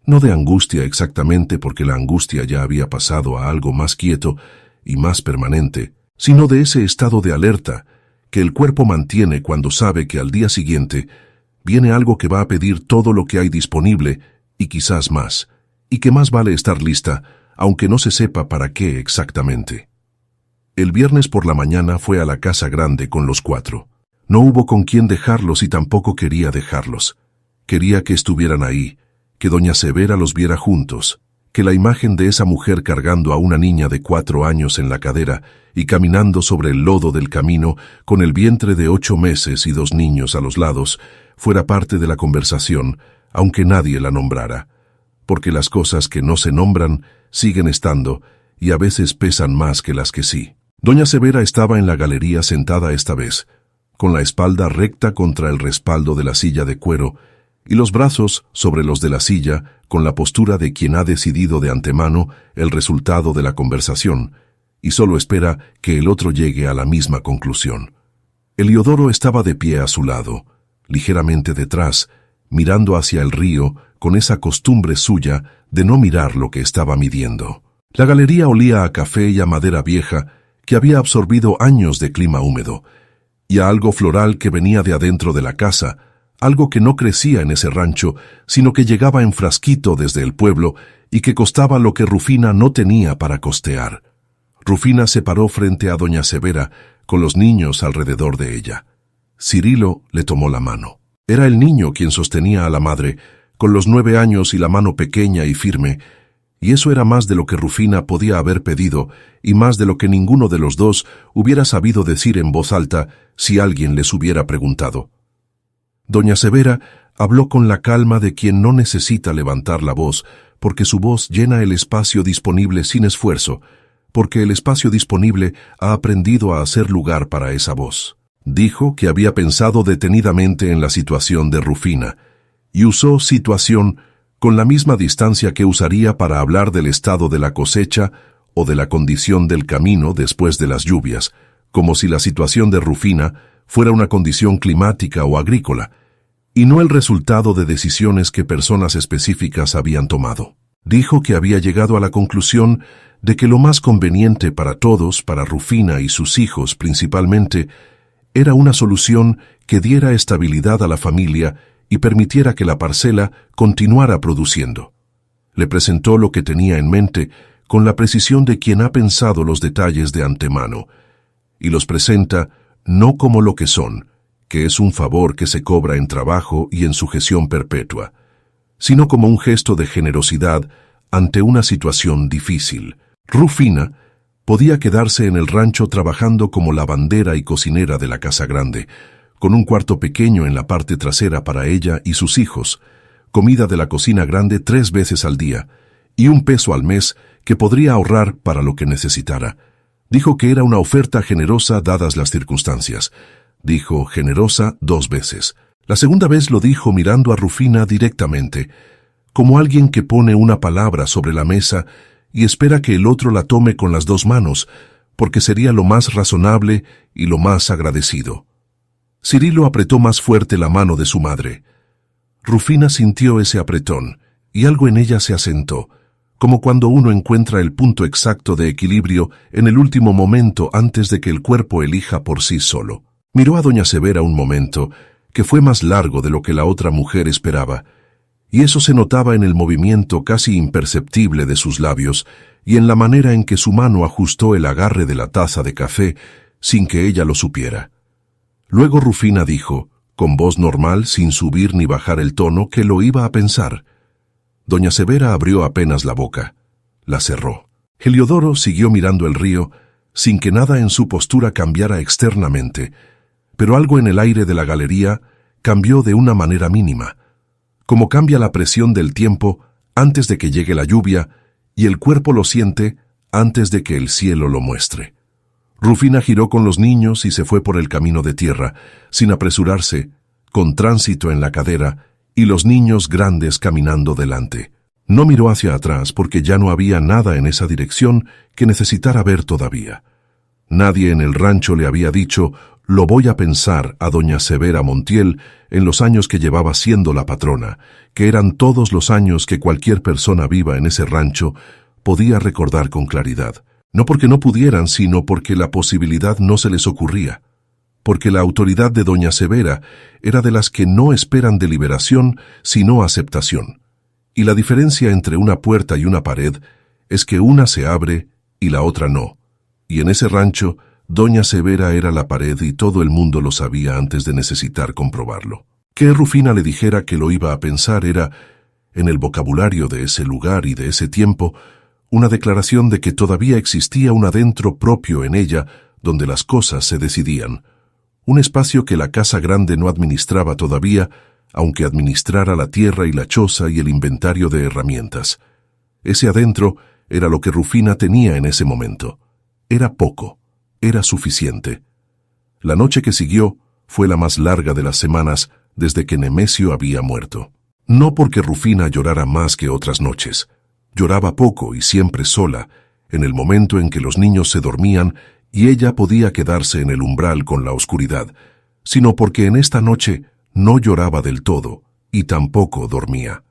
[SPEAKER 1] no de angustia exactamente porque la angustia ya había pasado a algo más quieto y más permanente, sino de ese estado de alerta que el cuerpo mantiene cuando sabe que al día siguiente viene algo que va a pedir todo lo que hay disponible y quizás más, y que más vale estar lista, aunque no se sepa para qué exactamente. El viernes por la mañana fue a la casa grande con los 4. No hubo con quién dejarlos y tampoco quería dejarlos. Quería que estuvieran ahí, que doña Severa los viera juntos, que la imagen de esa mujer cargando a una niña de 4 años en la cadera y caminando sobre el lodo del camino con el vientre de 8 meses y 2 niños a los lados fuera parte de la conversación, aunque nadie la nombrara, porque las cosas que no se nombran siguen estando y a veces pesan más que las que sí. Doña Severa estaba en la galería sentada esta vez, con la espalda recta contra el respaldo de la silla de cuero y los brazos sobre los de la silla con la postura de quien ha decidido de antemano el resultado de la conversación y solo espera que el otro llegue a la misma conclusión. Eliodoro estaba de pie a su lado, ligeramente detrás, mirando hacia el río con esa costumbre suya de no mirar lo que estaba midiendo. La galería olía a café y a madera vieja que había absorbido años de clima húmedo, y a algo floral que venía de adentro de la casa, algo que no crecía en ese rancho, sino que llegaba en frasquito desde el pueblo y que costaba lo que Rufina no tenía para costear. Rufina se paró frente a doña Severa, con los niños alrededor de ella. Cirilo le tomó la mano. Era el niño quien sostenía a la madre, con los 9 años y la mano pequeña y firme, y eso era más de lo que Rufina podía haber pedido y más de lo que ninguno de los dos hubiera sabido decir en voz alta si alguien les hubiera preguntado. Doña Severa habló con la calma de quien no necesita levantar la voz, porque su voz llena el espacio disponible sin esfuerzo, porque el espacio disponible ha aprendido a hacer lugar para esa voz. Dijo que había pensado detenidamente en la situación de Rufina, y usó situación con la misma distancia que usaría para hablar del estado de la cosecha o de la condición del camino después de las lluvias, como si la situación de Rufina fuera una condición climática o agrícola, y no el resultado de decisiones que personas específicas habían tomado. Dijo que había llegado a la conclusión de que lo más conveniente para todos, para Rufina y sus hijos principalmente, era una solución que diera estabilidad a la familia y permitiera que la parcela continuara produciendo. Le presentó lo que tenía en mente con la precisión de quien ha pensado los detalles de antemano, y los presenta no como lo que son, que es un favor que se cobra en trabajo y en sujeción perpetua, sino como un gesto de generosidad ante una situación difícil. Rufina podía quedarse en el rancho trabajando como lavandera y cocinera de la casa grande, con un cuarto pequeño en la parte trasera para ella y sus hijos, comida de la cocina grande 3 veces al día, y $1 al mes que podría ahorrar para lo que necesitara. Dijo que era una oferta generosa dadas las circunstancias. Dijo generosa 2 veces. La segunda vez lo dijo mirando a Rufina directamente, como alguien que pone una palabra sobre la mesa y espera que el otro la tome con las 2 manos, porque sería lo más razonable y lo más agradecido. Cirilo apretó más fuerte la mano de su madre. Rufina sintió ese apretón, y algo en ella se asentó, como cuando uno encuentra el punto exacto de equilibrio en el último momento antes de que el cuerpo elija por sí solo. Miró a doña Severa un momento, que fue más largo de lo que la otra mujer esperaba, y eso se notaba en el movimiento casi imperceptible de sus labios y en la manera en que su mano ajustó el agarre de la taza de café sin que ella lo supiera. Luego Rufina dijo, con voz normal, sin subir ni bajar el tono, que lo iba a pensar. Doña Severa abrió apenas la boca. La cerró. Heliodoro siguió mirando el río, sin que nada en su postura cambiara externamente, pero algo en el aire de la galería cambió de una manera mínima, como cambia la presión del tiempo antes de que llegue la lluvia y el cuerpo lo siente antes de que el cielo lo muestre. Rufina giró con los niños y se fue por el camino de tierra, sin apresurarse, con tránsito en la cadera y los niños grandes caminando delante. No miró hacia atrás porque ya no había nada en esa dirección que necesitara ver todavía. Nadie en el rancho le había dicho, lo voy a pensar a doña Severa Montiel en los años que llevaba siendo la patrona, que eran todos los años que cualquier persona viva en ese rancho podía recordar con claridad. No porque no pudieran, sino porque la posibilidad no se les ocurría. Porque la autoridad de doña Severa era de las que no esperan deliberación, sino aceptación. Y la diferencia entre una puerta y una pared es que una se abre y la otra no. Y en ese rancho, doña Severa era la pared y todo el mundo lo sabía antes de necesitar comprobarlo. Que Rufina le dijera que lo iba a pensar era, en el vocabulario de ese lugar y de ese tiempo, una declaración de que todavía existía un adentro propio en ella donde las cosas se decidían. Un espacio que la casa grande no administraba todavía, aunque administrara la tierra y la choza y el inventario de herramientas. Ese adentro era lo que Rufina tenía en ese momento. Era poco, era suficiente. La noche que siguió fue la más larga de las semanas desde que Nemesio había muerto. No porque Rufina llorara más que otras noches. Lloraba poco y siempre sola, en el momento en que los niños se dormían y ella podía quedarse en el umbral con la oscuridad, sino porque en esta noche no lloraba del todo y tampoco dormía.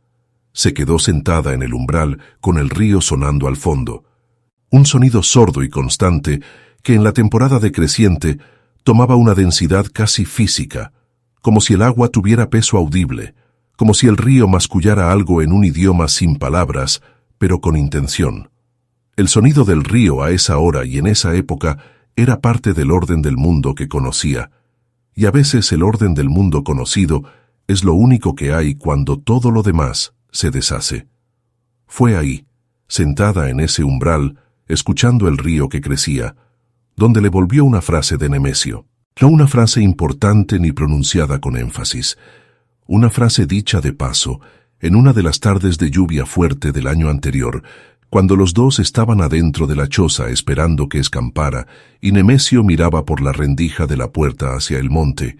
[SPEAKER 1] Se quedó sentada en el umbral con el río sonando al fondo, un sonido sordo y constante que en la temporada decreciente tomaba una densidad casi física, como si el agua tuviera peso audible, como si el río mascullara algo en un idioma sin palabras, pero con intención. El sonido del río a esa hora y en esa época era parte del orden del mundo que conocía, y a veces el orden del mundo conocido es lo único que hay cuando todo lo demás se deshace. Fue ahí, sentada en ese umbral, escuchando el río que crecía, donde le volvió una frase de Nemesio. No una frase importante ni pronunciada con énfasis, una frase dicha de paso, en una de las tardes de lluvia fuerte del año anterior, cuando los dos estaban adentro de la choza esperando que escampara, y Nemesio miraba por la rendija de la puerta hacia el monte,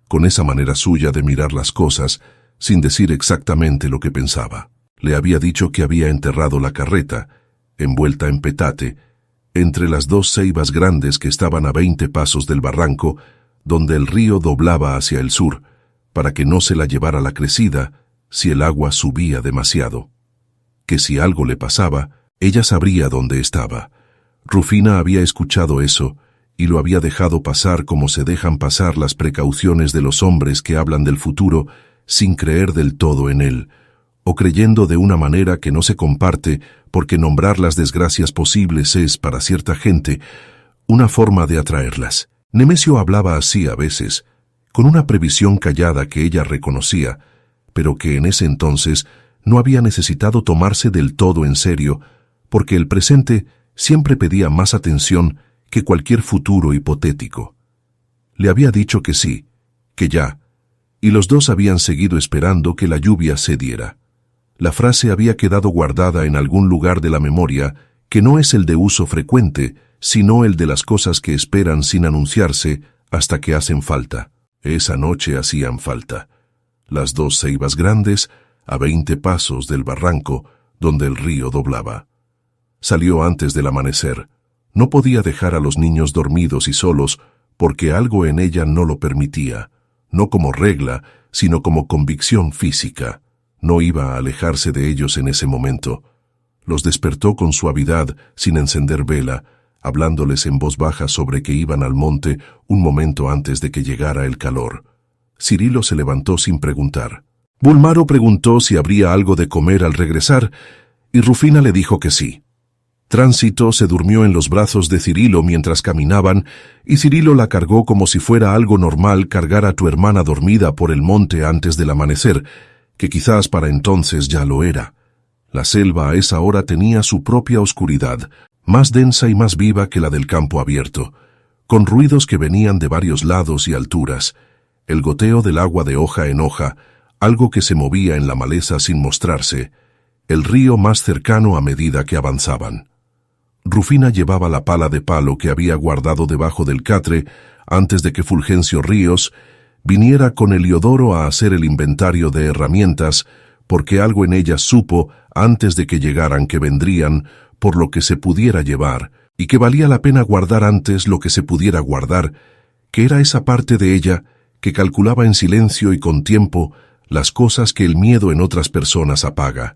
[SPEAKER 1] con esa manera suya de mirar las cosas, sin decir exactamente lo que pensaba. Le había dicho que había enterrado la carreta, envuelta en petate, entre las 2 ceibas grandes que estaban a 20 pasos del barranco, donde el río doblaba hacia el sur, para que no se la llevara la crecida si el agua subía demasiado. Que si algo le pasaba, ella sabría dónde estaba. Rufina había escuchado eso y lo había dejado pasar como se dejan pasar las precauciones de los hombres que hablan del futuro sin creer del todo en él, o creyendo de una manera que no se comparte porque nombrar las desgracias posibles es, para cierta gente, una forma de atraerlas. Nemesio hablaba así a veces, con una previsión callada que ella reconocía, pero que en ese entonces no había necesitado tomarse del todo en serio, porque el presente siempre pedía más atención que cualquier futuro hipotético. Le había dicho que sí, que ya, y los dos habían seguido esperando que la lluvia se diera. La frase había quedado guardada en algún lugar de la memoria que no es el de uso frecuente, sino el de las cosas que esperan sin anunciarse hasta que hacen falta. Esa noche hacían falta. Las dos ceibas grandes, a 20 pasos del barranco donde el río doblaba. Salió antes del amanecer. No podía dejar a los niños dormidos y solos porque algo en ella no lo permitía, no como regla, sino como convicción física. No iba a alejarse de ellos en ese momento. Los despertó con suavidad, sin encender vela, hablándoles en voz baja sobre que iban al monte un momento antes de que llegara el calor. Cirilo se levantó sin preguntar. Bulmaro preguntó si habría algo de comer al regresar, y Rufina le dijo que sí. Tránsito se durmió en los brazos de Cirilo mientras caminaban, y Cirilo la cargó como si fuera algo normal cargar a tu hermana dormida por el monte antes del amanecer, que quizás para entonces ya lo era. La selva a esa hora tenía su propia oscuridad, más densa y más viva que la del campo abierto, con ruidos que venían de varios lados y alturas, el goteo del agua de hoja en hoja, algo que se movía en la maleza sin mostrarse, el río más cercano a medida que avanzaban. Rufina llevaba la pala de palo que había guardado debajo del catre antes de que Fulgencio Ríos viniera con Heliodoro a hacer el inventario de herramientas, porque algo en ella supo antes de que llegaran que vendrían por lo que se pudiera llevar, y que valía la pena guardar antes lo que se pudiera guardar, que era esa parte de ella que calculaba en silencio y con tiempo las cosas que el miedo en otras personas apaga.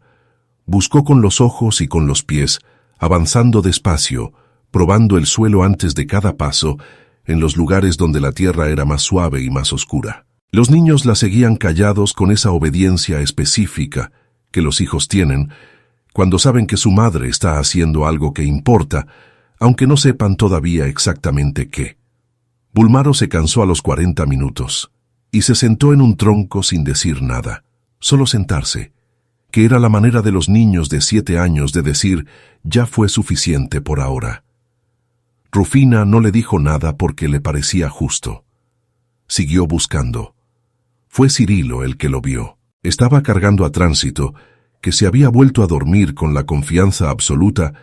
[SPEAKER 1] Buscó con los ojos y con los pies, avanzando despacio, probando el suelo antes de cada paso, en los lugares donde la tierra era más suave y más oscura. Los niños la seguían callados con esa obediencia específica que los hijos tienen cuando saben que su madre está haciendo algo que importa, aunque no sepan todavía exactamente qué. Bulmaro se cansó a los 40 minutos y se sentó en un tronco sin decir nada, solo sentarse, que era la manera de los niños de 7 años de decir ya fue suficiente por ahora. Rufina no le dijo nada porque le parecía justo. Siguió buscando. Fue Cirilo el que lo vio. Estaba cargando a Tránsito, que se había vuelto a dormir con la confianza absoluta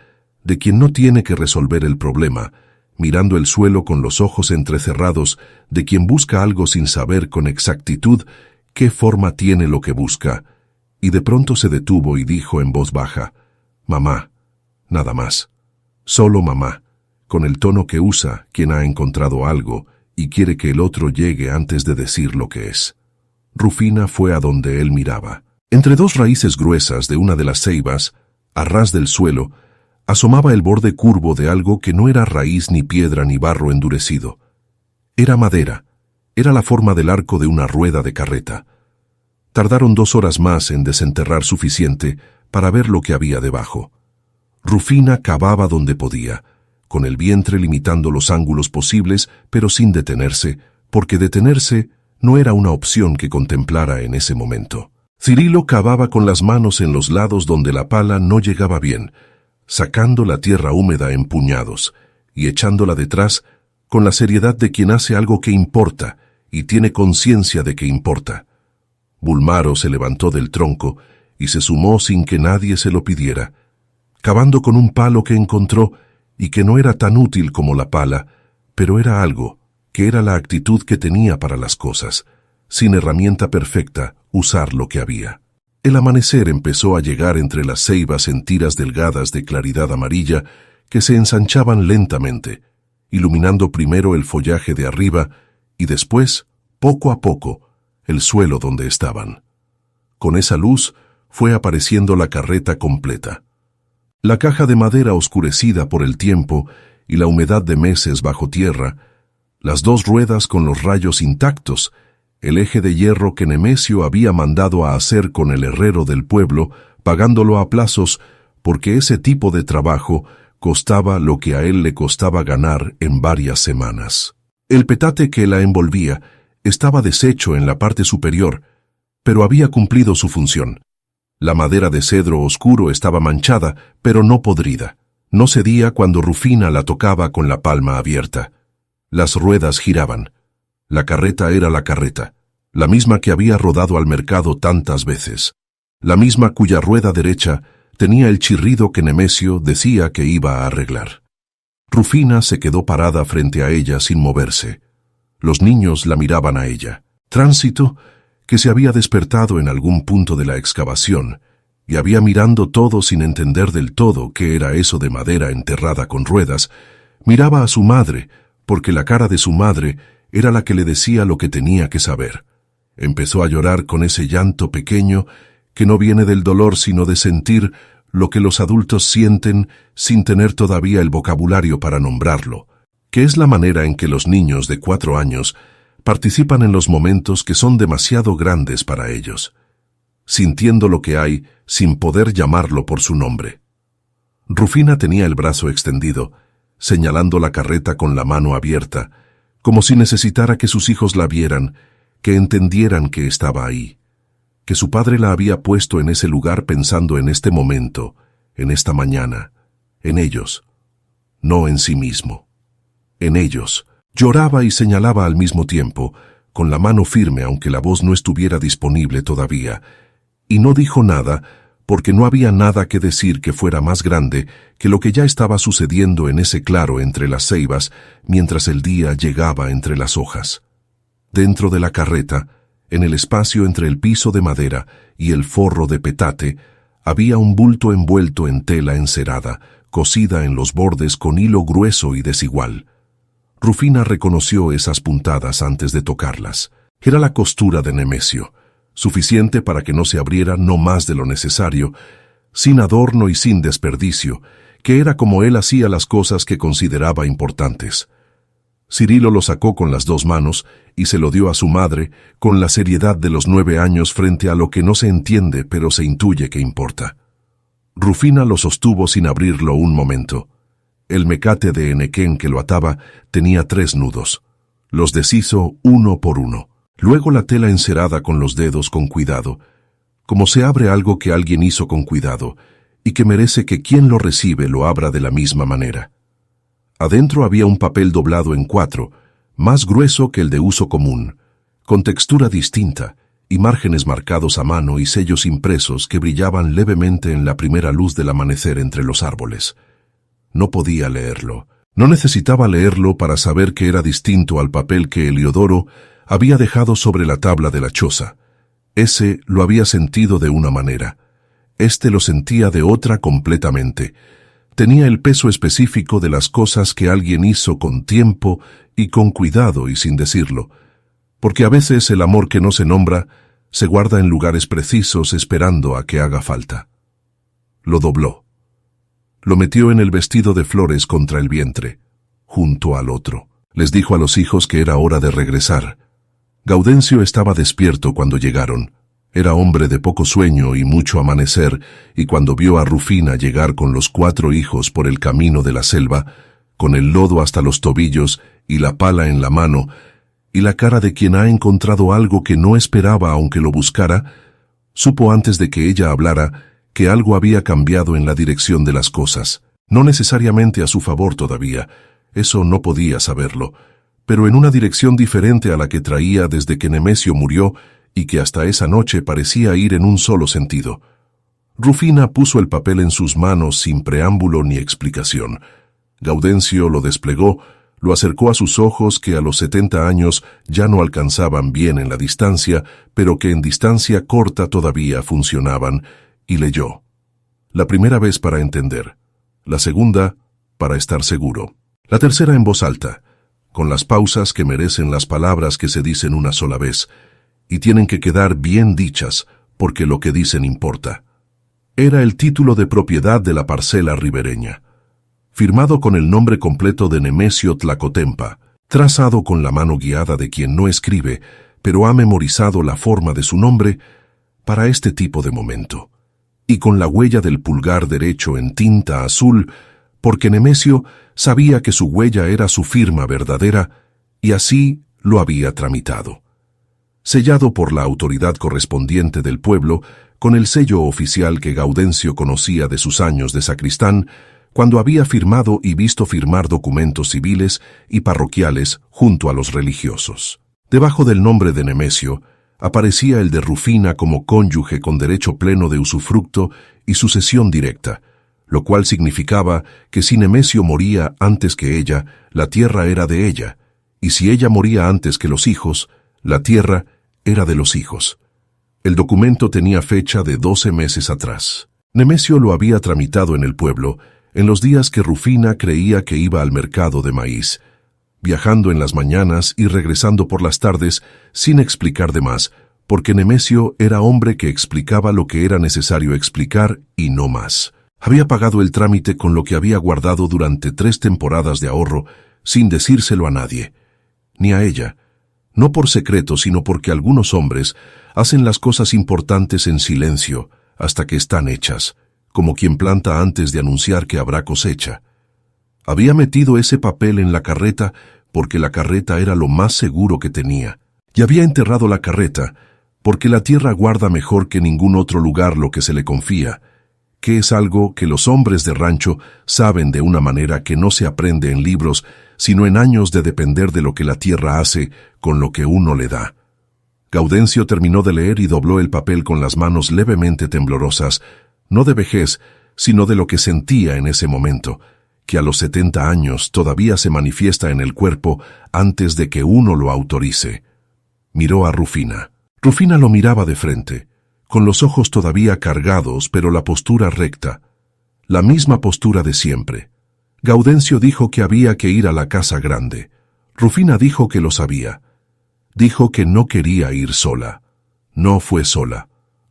[SPEAKER 1] de quien no tiene que resolver el problema, mirando el suelo con los ojos entrecerrados de quien busca algo sin saber con exactitud qué forma tiene lo que busca, y de pronto se detuvo y dijo en voz baja, «Mamá», nada más, solo mamá, con el tono que usa quien ha encontrado algo y quiere que el otro llegue antes de decir lo que es. Rufina fue a donde él miraba. Entre dos raíces gruesas de una de las ceibas, a ras del suelo, asomaba el borde curvo de algo que no era raíz ni piedra ni barro endurecido. Era madera, era la forma del arco de una rueda de carreta. Tardaron 2 horas más en desenterrar suficiente para ver lo que había debajo. Rufina cavaba donde podía, con el vientre limitando los ángulos posibles, pero sin detenerse, porque detenerse no era una opción que contemplara en ese momento. Cirilo cavaba con las manos en los lados donde la pala no llegaba bien, sacando la tierra húmeda en puñados y echándola detrás con la seriedad de quien hace algo que importa y tiene conciencia de que importa. Bulmaro se levantó del tronco y se sumó sin que nadie se lo pidiera, cavando con un palo que encontró y que no era tan útil como la pala, pero era algo, que era la actitud que tenía para las cosas, sin herramienta perfecta, usar lo que había. El amanecer empezó a llegar entre las ceibas en tiras delgadas de claridad amarilla que se ensanchaban lentamente, iluminando primero el follaje de arriba y después, poco a poco, el suelo donde estaban. Con esa luz fue apareciendo la carreta completa. La caja de madera oscurecida por el tiempo y la humedad de meses bajo tierra, las dos ruedas con los rayos intactos, el eje de hierro que Nemesio había mandado a hacer con el herrero del pueblo, pagándolo a plazos, porque ese tipo de trabajo costaba lo que a él le costaba ganar en varias semanas. El petate que la envolvía estaba deshecho en la parte superior, pero había cumplido su función. La madera de cedro oscuro estaba manchada, pero no podrida. No cedía cuando Rufina la tocaba con la palma abierta. Las ruedas giraban. La carreta era la carreta, la misma que había rodado al mercado tantas veces, la misma cuya rueda derecha tenía el chirrido que Nemesio decía que iba a arreglar. Rufina se quedó parada frente a ella sin moverse. Los niños la miraban a ella. Tránsito, que se había despertado en algún punto de la excavación, y había mirando todo sin entender del todo qué era eso de madera enterrada con ruedas, miraba a su madre, porque la cara de su madre era la que le decía lo que tenía que saber. Empezó a llorar con ese llanto pequeño que no viene del dolor sino de sentir lo que los adultos sienten sin tener todavía el vocabulario para nombrarlo, que es la manera en que los niños de 4 años participan en los momentos que son demasiado grandes para ellos, sintiendo lo que hay sin poder llamarlo por su nombre. Rufina tenía el brazo extendido, señalando la carreta con la mano abierta, como si necesitara que sus hijos la vieran, que entendieran que estaba ahí, que su padre la había puesto en ese lugar pensando en este momento, en esta mañana, en ellos, no en sí mismo. En ellos. Lloraba y señalaba al mismo tiempo, con la mano firme aunque la voz no estuviera disponible todavía, y no dijo nada porque no había nada que decir que fuera más grande que lo que ya estaba sucediendo en ese claro entre las ceibas mientras el día llegaba entre las hojas. Dentro de la carreta, en el espacio entre el piso de madera y el forro de petate, había un bulto envuelto en tela encerada, cosida en los bordes con hilo grueso y desigual. Rufina reconoció esas puntadas antes de tocarlas. Era la costura de Nemesio, suficiente para que no se abriera no más de lo necesario, sin adorno y sin desperdicio, que era como él hacía las cosas que consideraba importantes. Cirilo lo sacó con las 2 manos y se lo dio a su madre con la seriedad de los 9 años frente a lo que no se entiende pero se intuye que importa. Rufina lo sostuvo sin abrirlo un momento. El mecate de enequén que lo ataba tenía 3 nudos. Los deshizo uno por uno. Luego la tela encerada con los dedos con cuidado, como se abre algo que alguien hizo con cuidado y que merece que quien lo recibe lo abra de la misma manera. Adentro había un papel doblado en 4, más grueso que el de uso común, con textura distinta y márgenes marcados a mano y sellos impresos que brillaban levemente en la primera luz del amanecer entre los árboles. No podía leerlo. No necesitaba leerlo para saber que era distinto al papel que Heliodoro había dejado sobre la tabla de la choza. Ese lo había sentido de una manera. Este lo sentía de otra completamente. Tenía el peso específico de las cosas que alguien hizo con tiempo y con cuidado y sin decirlo. Porque a veces el amor que no se nombra se guarda en lugares precisos esperando a que haga falta. Lo dobló. Lo metió en el vestido de flores contra el vientre, junto al otro. Les dijo a los hijos que era hora de regresar. Gaudencio estaba despierto cuando llegaron. Era hombre de poco sueño y mucho amanecer, y cuando vio a Rufina llegar con los 4 hijos por el camino de la selva, con el lodo hasta los tobillos y la pala en la mano, y la cara de quien ha encontrado algo que no esperaba aunque lo buscara, supo antes de que ella hablara que algo había cambiado en la dirección de las cosas, no necesariamente a su favor todavía, eso no podía saberlo, pero en una dirección diferente a la que traía desde que Nemesio murió y que hasta esa noche parecía ir en un solo sentido. Rufina puso el papel en sus manos sin preámbulo ni explicación. Gaudencio lo desplegó, lo acercó a sus ojos que a los 70 años ya no alcanzaban bien en la distancia, pero que en distancia corta todavía funcionaban, y leyó. La primera vez para entender, la segunda para estar seguro, la tercera en voz alta, con las pausas que merecen las palabras que se dicen una sola vez, y tienen que quedar bien dichas, porque lo que dicen importa. Era el título de propiedad de la parcela ribereña, firmado con el nombre completo de Nemesio Tlacotempa, trazado con la mano guiada de quien no escribe, pero ha memorizado la forma de su nombre para este tipo de momento, y con la huella del pulgar derecho en tinta azul, porque Nemesio sabía que su huella era su firma verdadera, y así lo había tramitado. Sellado por la autoridad correspondiente del pueblo, con el sello oficial que Gaudencio conocía de sus años de sacristán, cuando había firmado y visto firmar documentos civiles y parroquiales junto a los religiosos. Debajo del nombre de Nemesio, aparecía el de Rufina como cónyuge con derecho pleno de usufructo y sucesión directa, lo cual significaba que si Nemesio moría antes que ella, la tierra era de ella, y si ella moría antes que los hijos, la tierra era de los hijos. El documento tenía fecha de 12 meses atrás. Nemesio lo había tramitado en el pueblo, en los días que Rufina creía que iba al mercado de maíz, viajando en las mañanas y regresando por las tardes sin explicar de más, porque Nemesio era hombre que explicaba lo que era necesario explicar y no más. Había pagado el trámite con lo que había guardado durante 3 temporadas de ahorro, sin decírselo a nadie, ni a ella, no por secreto, sino porque algunos hombres hacen las cosas importantes en silencio hasta que están hechas, como quien planta antes de anunciar que habrá cosecha. Había metido ese papel en la carreta porque la carreta era lo más seguro que tenía, y había enterrado la carreta porque la tierra guarda mejor que ningún otro lugar lo que se le confía, que es algo que los hombres de rancho saben de una manera que no se aprende en libros, sino en años de depender de lo que la tierra hace con lo que uno le da. Gaudencio terminó de leer y dobló el papel con las manos levemente temblorosas, no de vejez, sino de lo que sentía en ese momento, que a los 70 años todavía se manifiesta en el cuerpo antes de que uno lo autorice. Miró a Rufina. Rufina lo miraba de frente, con los ojos todavía cargados, pero la postura recta, la misma postura de siempre. Gaudencio dijo que había que ir a la casa grande. Rufina dijo que lo sabía. Dijo que no quería ir sola. No fue sola.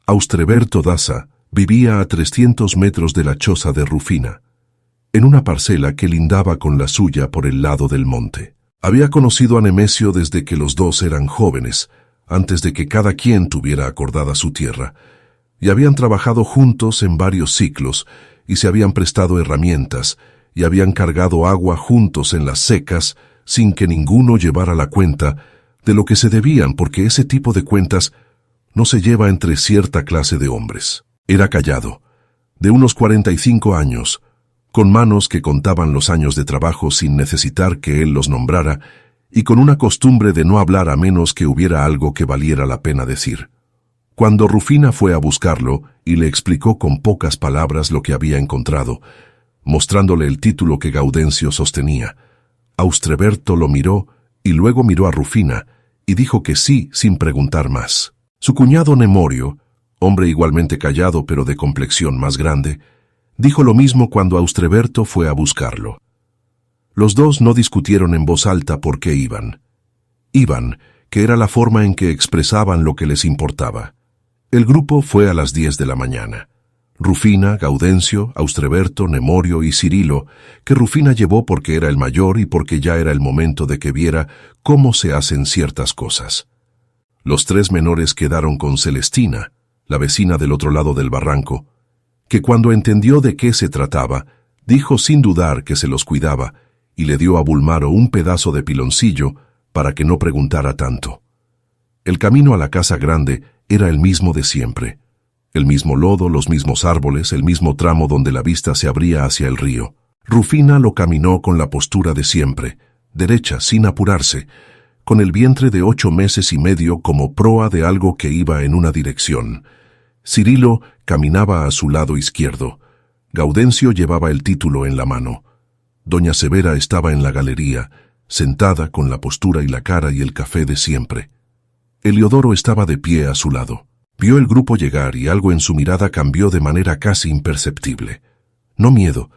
[SPEAKER 1] Austreberto Daza vivía a 300 metros de la choza de Rufina, en una parcela que lindaba con la suya por el lado del monte. Había conocido a Nemesio desde que los dos eran jóvenes, antes de que cada quien tuviera acordada su tierra, y habían trabajado juntos en varios ciclos, y se habían prestado herramientas, y habían cargado agua juntos en las secas, sin que ninguno llevara la cuenta de lo que se debían, porque ese tipo de cuentas no se lleva entre cierta clase de hombres. Era callado, de unos 45 años, con manos que contaban los años de trabajo sin necesitar que él los nombrara, y con una costumbre de no hablar a menos que hubiera algo que valiera la pena decir. Cuando Rufina fue a buscarlo y le explicó con pocas palabras lo que había encontrado, mostrándole el título que Gaudencio sostenía, Austreberto lo miró y luego miró a Rufina y dijo que sí sin preguntar más. Su cuñado Nemorio, hombre igualmente callado pero de complexión más grande, dijo lo mismo cuando Austreberto fue a buscarlo. Los dos no discutieron en voz alta por qué iban. Iban, que era la forma en que expresaban lo que les importaba. El grupo fue a las 10 de la mañana. Rufina, Gaudencio, Austreberto, Nemorio y Cirilo, que Rufina llevó porque era el mayor y porque ya era el momento de que viera cómo se hacen ciertas cosas. Los 3 menores quedaron con Celestina, la vecina del otro lado del barranco, que cuando entendió de qué se trataba, dijo sin dudar que se los cuidaba y le dio a Bulmaro un pedazo de piloncillo para que no preguntara tanto. El camino a la casa grande era el mismo de siempre. El mismo lodo, los mismos árboles, el mismo tramo donde la vista se abría hacia el río. Rufina lo caminó con la postura de siempre, derecha, sin apurarse, con el vientre de 8 meses y medio como proa de algo que iba en una dirección. Cirilo caminaba a su lado izquierdo. Gaudencio llevaba el título en la mano. Doña Severa estaba en la galería, sentada con la postura y la cara y el café de siempre. Eliodoro estaba de pie a su lado. Vio el grupo llegar y algo en su mirada cambió de manera casi imperceptible. No miedo,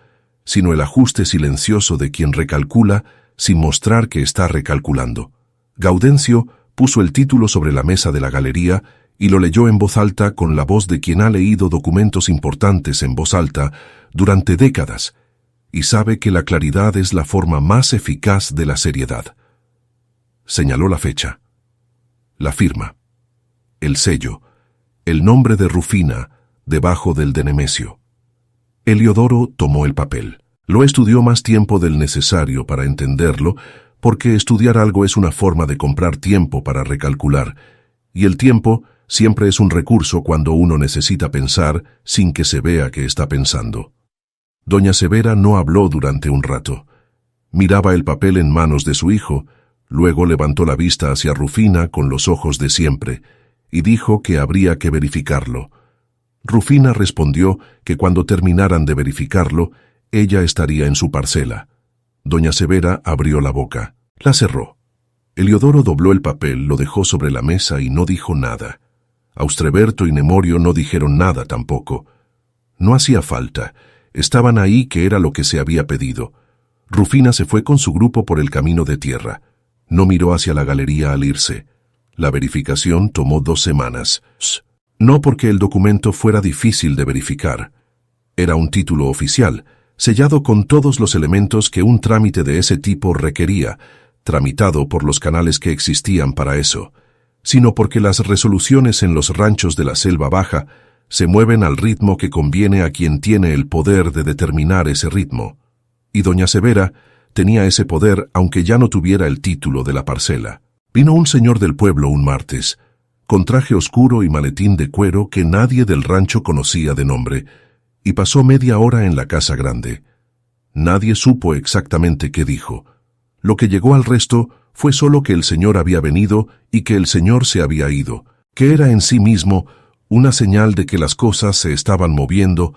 [SPEAKER 1] sino el ajuste silencioso de quien recalcula sin mostrar que está recalculando. Gaudencio Puso el título sobre la mesa de la galería y lo leyó en voz alta con la voz de quien ha leído documentos importantes en voz alta durante décadas y sabe que la claridad es la forma más eficaz de la seriedad. Señaló la fecha, la firma, el sello, el nombre de Rufina debajo del de Nemesio. Eliodoro tomó el papel. Lo estudió más tiempo del necesario para entenderlo, porque estudiar algo es una forma de comprar tiempo para recalcular, y el tiempo siempre es un recurso cuando uno necesita pensar sin que se vea que está pensando. Doña Severa no habló durante un rato. Miraba el papel en manos de su hijo, luego levantó la vista hacia Rufina con los ojos de siempre, y dijo que habría que verificarlo. Rufina respondió que cuando terminaran de verificarlo, ella estaría en su parcela. Doña Severa abrió la boca. La cerró. Eliodoro dobló el papel, lo dejó sobre la mesa y no dijo nada. Austreberto y Nemorio no dijeron nada tampoco. No hacía falta. Estaban ahí, que era lo que se había pedido. Rufina se fue con su grupo por el camino de tierra. No miró hacia la galería al irse. La verificación tomó 2 semanas. No porque el documento fuera difícil de verificar. Era un título oficial, sellado con todos los elementos que un trámite de ese tipo requería, tramitado por los canales que existían para eso, sino porque las resoluciones en los ranchos de la Selva Baja se mueven al ritmo que conviene a quien tiene el poder de determinar ese ritmo. Y doña Severa tenía ese poder aunque ya no tuviera el título de la parcela. Vino un señor del pueblo un martes, con traje oscuro y maletín de cuero que nadie del rancho conocía de nombre, y pasó media hora en la casa grande. Nadie supo exactamente qué dijo. Lo que llegó al resto fue solo que el señor había venido y que el señor se había ido, que era en sí mismo una señal de que las cosas se estaban moviendo,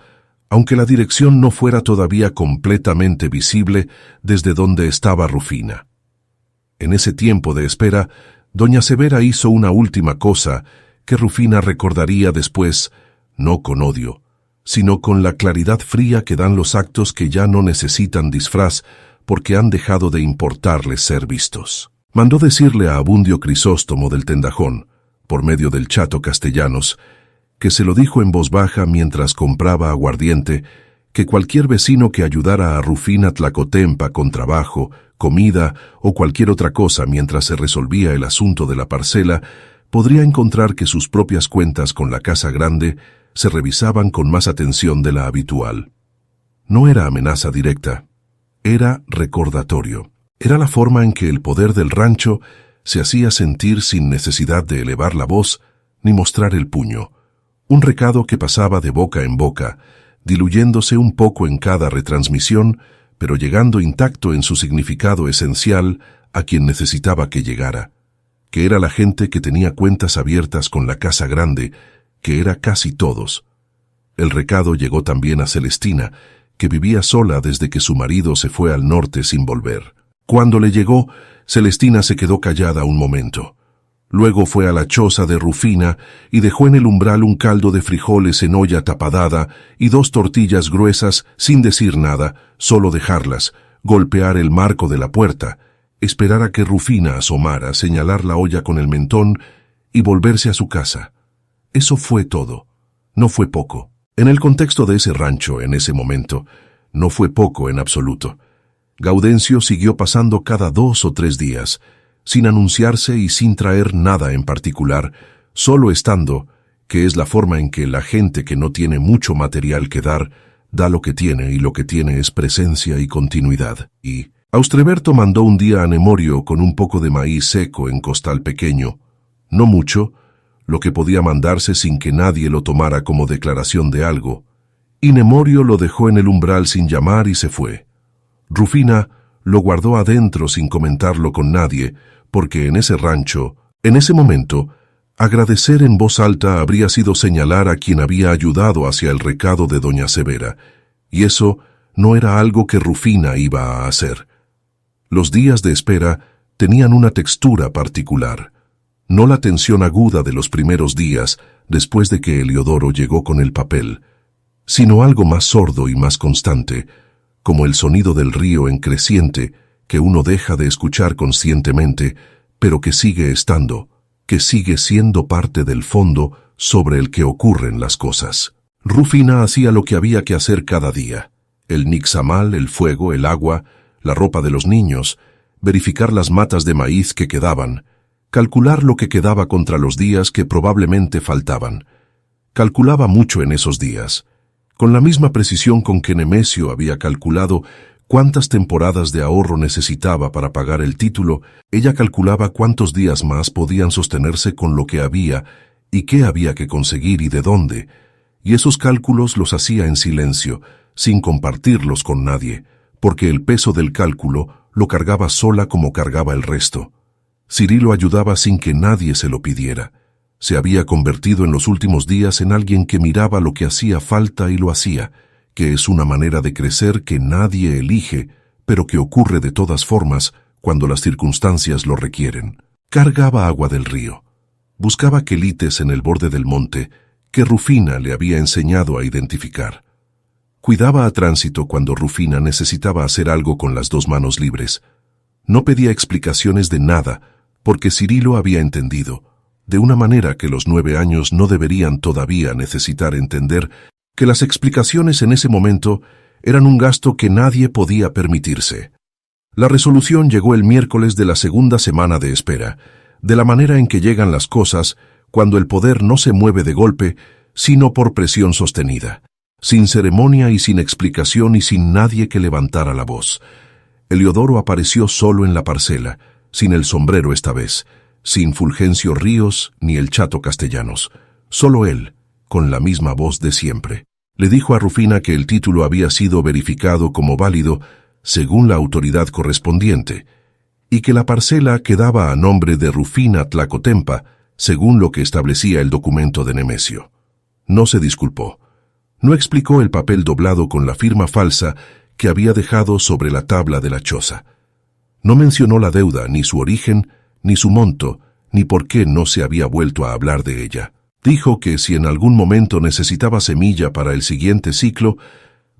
[SPEAKER 1] aunque la dirección no fuera todavía completamente visible desde donde estaba Rufina. En ese tiempo de espera, doña Severa hizo una última cosa que Rufina recordaría después, no con odio, sino con la claridad fría que dan los actos que ya no necesitan disfraz porque han dejado de importarles ser vistos. Mandó decirle a Abundio Crisóstomo del Tendajón, por medio del Chato Castellanos, que se lo dijo en voz baja mientras compraba aguardiente, que cualquier vecino que ayudara a Rufina Tlacotempa con trabajo, comida o cualquier otra cosa mientras se resolvía el asunto de la parcela, podría encontrar que sus propias cuentas con la casa grande se revisaban con más atención de la habitual. No era amenaza directa, era recordatorio. Era la forma en que el poder del rancho se hacía sentir sin necesidad de elevar la voz ni mostrar el puño. Un recado que pasaba de boca en boca, diluyéndose un poco en cada retransmisión, pero llegando intacto en su significado esencial a quien necesitaba que llegara, que era la gente que tenía cuentas abiertas con la casa grande, que era casi todos. El recado llegó también a Celestina, que vivía sola desde que su marido se fue al norte sin volver. Cuando le llegó, Celestina se quedó callada un momento. Luego fue a la choza de Rufina y dejó en el umbral un caldo de frijoles en olla tapadada y 2 tortillas gruesas sin decir nada, solo dejarlas, golpear el marco de la puerta, esperar a que Rufina asomara, señalar la olla con el mentón y volverse a su casa. Eso fue todo. No fue poco. En el contexto de ese rancho, en ese momento, no fue poco en absoluto. Gaudencio siguió pasando cada 2 o 3 días, sin anunciarse y sin traer nada en particular, solo estando, que es la forma en que la gente que no tiene mucho material que dar, da lo que tiene y lo que tiene es presencia y continuidad. Y Austreberto mandó un día a Nemorio con un poco de maíz seco en costal pequeño, no mucho, lo que podía mandarse sin que nadie lo tomara como declaración de algo, y Nemorio lo dejó en el umbral sin llamar y se fue. Rufina lo guardó adentro sin comentarlo con nadie, porque en ese rancho, en ese momento, agradecer en voz alta habría sido señalar a quien había ayudado hacia el recado de doña Severa, y eso no era algo que Rufina iba a hacer. Los días de espera tenían una textura particular, no la tensión aguda de los primeros días después de que Eliodoro llegó con el papel, sino algo más sordo y más constante, como el sonido del río en creciente que uno deja de escuchar conscientemente, pero que sigue estando, que sigue siendo parte del fondo sobre el que ocurren las cosas. Rufina hacía lo que había que hacer cada día: el nixtamal, el fuego, el agua, la ropa de los niños, verificar las matas de maíz que quedaban, calcular lo que quedaba contra los días que probablemente faltaban. Calculaba mucho en esos días, con la misma precisión con que Nemesio había calculado cuántas temporadas de ahorro necesitaba para pagar el título. Ella calculaba cuántos días más podían sostenerse con lo que había y qué había que conseguir y de dónde, y esos cálculos los hacía en silencio, sin compartirlos con nadie, porque el peso del cálculo lo cargaba sola como cargaba el resto. Cirilo ayudaba sin que nadie se lo pidiera. Se había convertido en los últimos días en alguien que miraba lo que hacía falta y lo hacía, que es una manera de crecer que nadie elige, pero que ocurre de todas formas cuando las circunstancias lo requieren. Cargaba agua del río. Buscaba quelites en el borde del monte que Rufina le había enseñado a identificar. Cuidaba a Tránsito cuando Rufina necesitaba hacer algo con las dos manos libres. No pedía explicaciones de nada, porque Cirilo había entendido, de una manera que los 9 años no deberían todavía necesitar entender, que las explicaciones en ese momento eran un gasto que nadie podía permitirse. La resolución llegó el miércoles de la segunda semana de espera, de la manera en que llegan las cosas cuando el poder no se mueve de golpe, sino por presión sostenida, sin ceremonia y sin explicación y sin nadie que levantara la voz. Eliodoro apareció solo en la parcela, sin el sombrero esta vez, sin Fulgencio Ríos ni el Chato Castellanos. Solo él, con la misma voz de siempre. Le dijo a Rufina que el título había sido verificado como válido según la autoridad correspondiente, y que la parcela quedaba a nombre de Rufina Tlacotempa, según lo que establecía el documento de Nemesio. No se disculpó. No explicó el papel doblado con la firma falsa que había dejado sobre la tabla de la choza. No mencionó la deuda, ni su origen, ni su monto, ni por qué no se había vuelto a hablar de ella. Dijo que si en algún momento necesitaba semilla para el siguiente ciclo,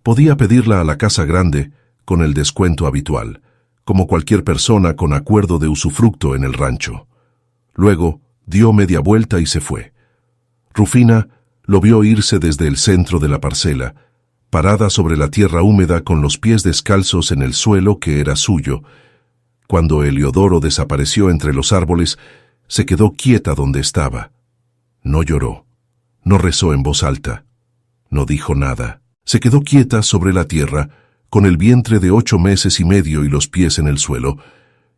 [SPEAKER 1] podía pedirla a la casa grande con el descuento habitual, como cualquier persona con acuerdo de usufructo en el rancho. Luego dio media vuelta y se fue. Rufina lo vio irse desde el centro de la parcela, parada sobre la tierra húmeda con los pies descalzos en el suelo que era suyo. Cuando Eliodoro desapareció entre los árboles, se quedó quieta donde estaba. No lloró, no rezó en voz alta, no dijo nada. Se quedó quieta sobre la tierra, con el vientre de 8 meses y medio y los pies en el suelo,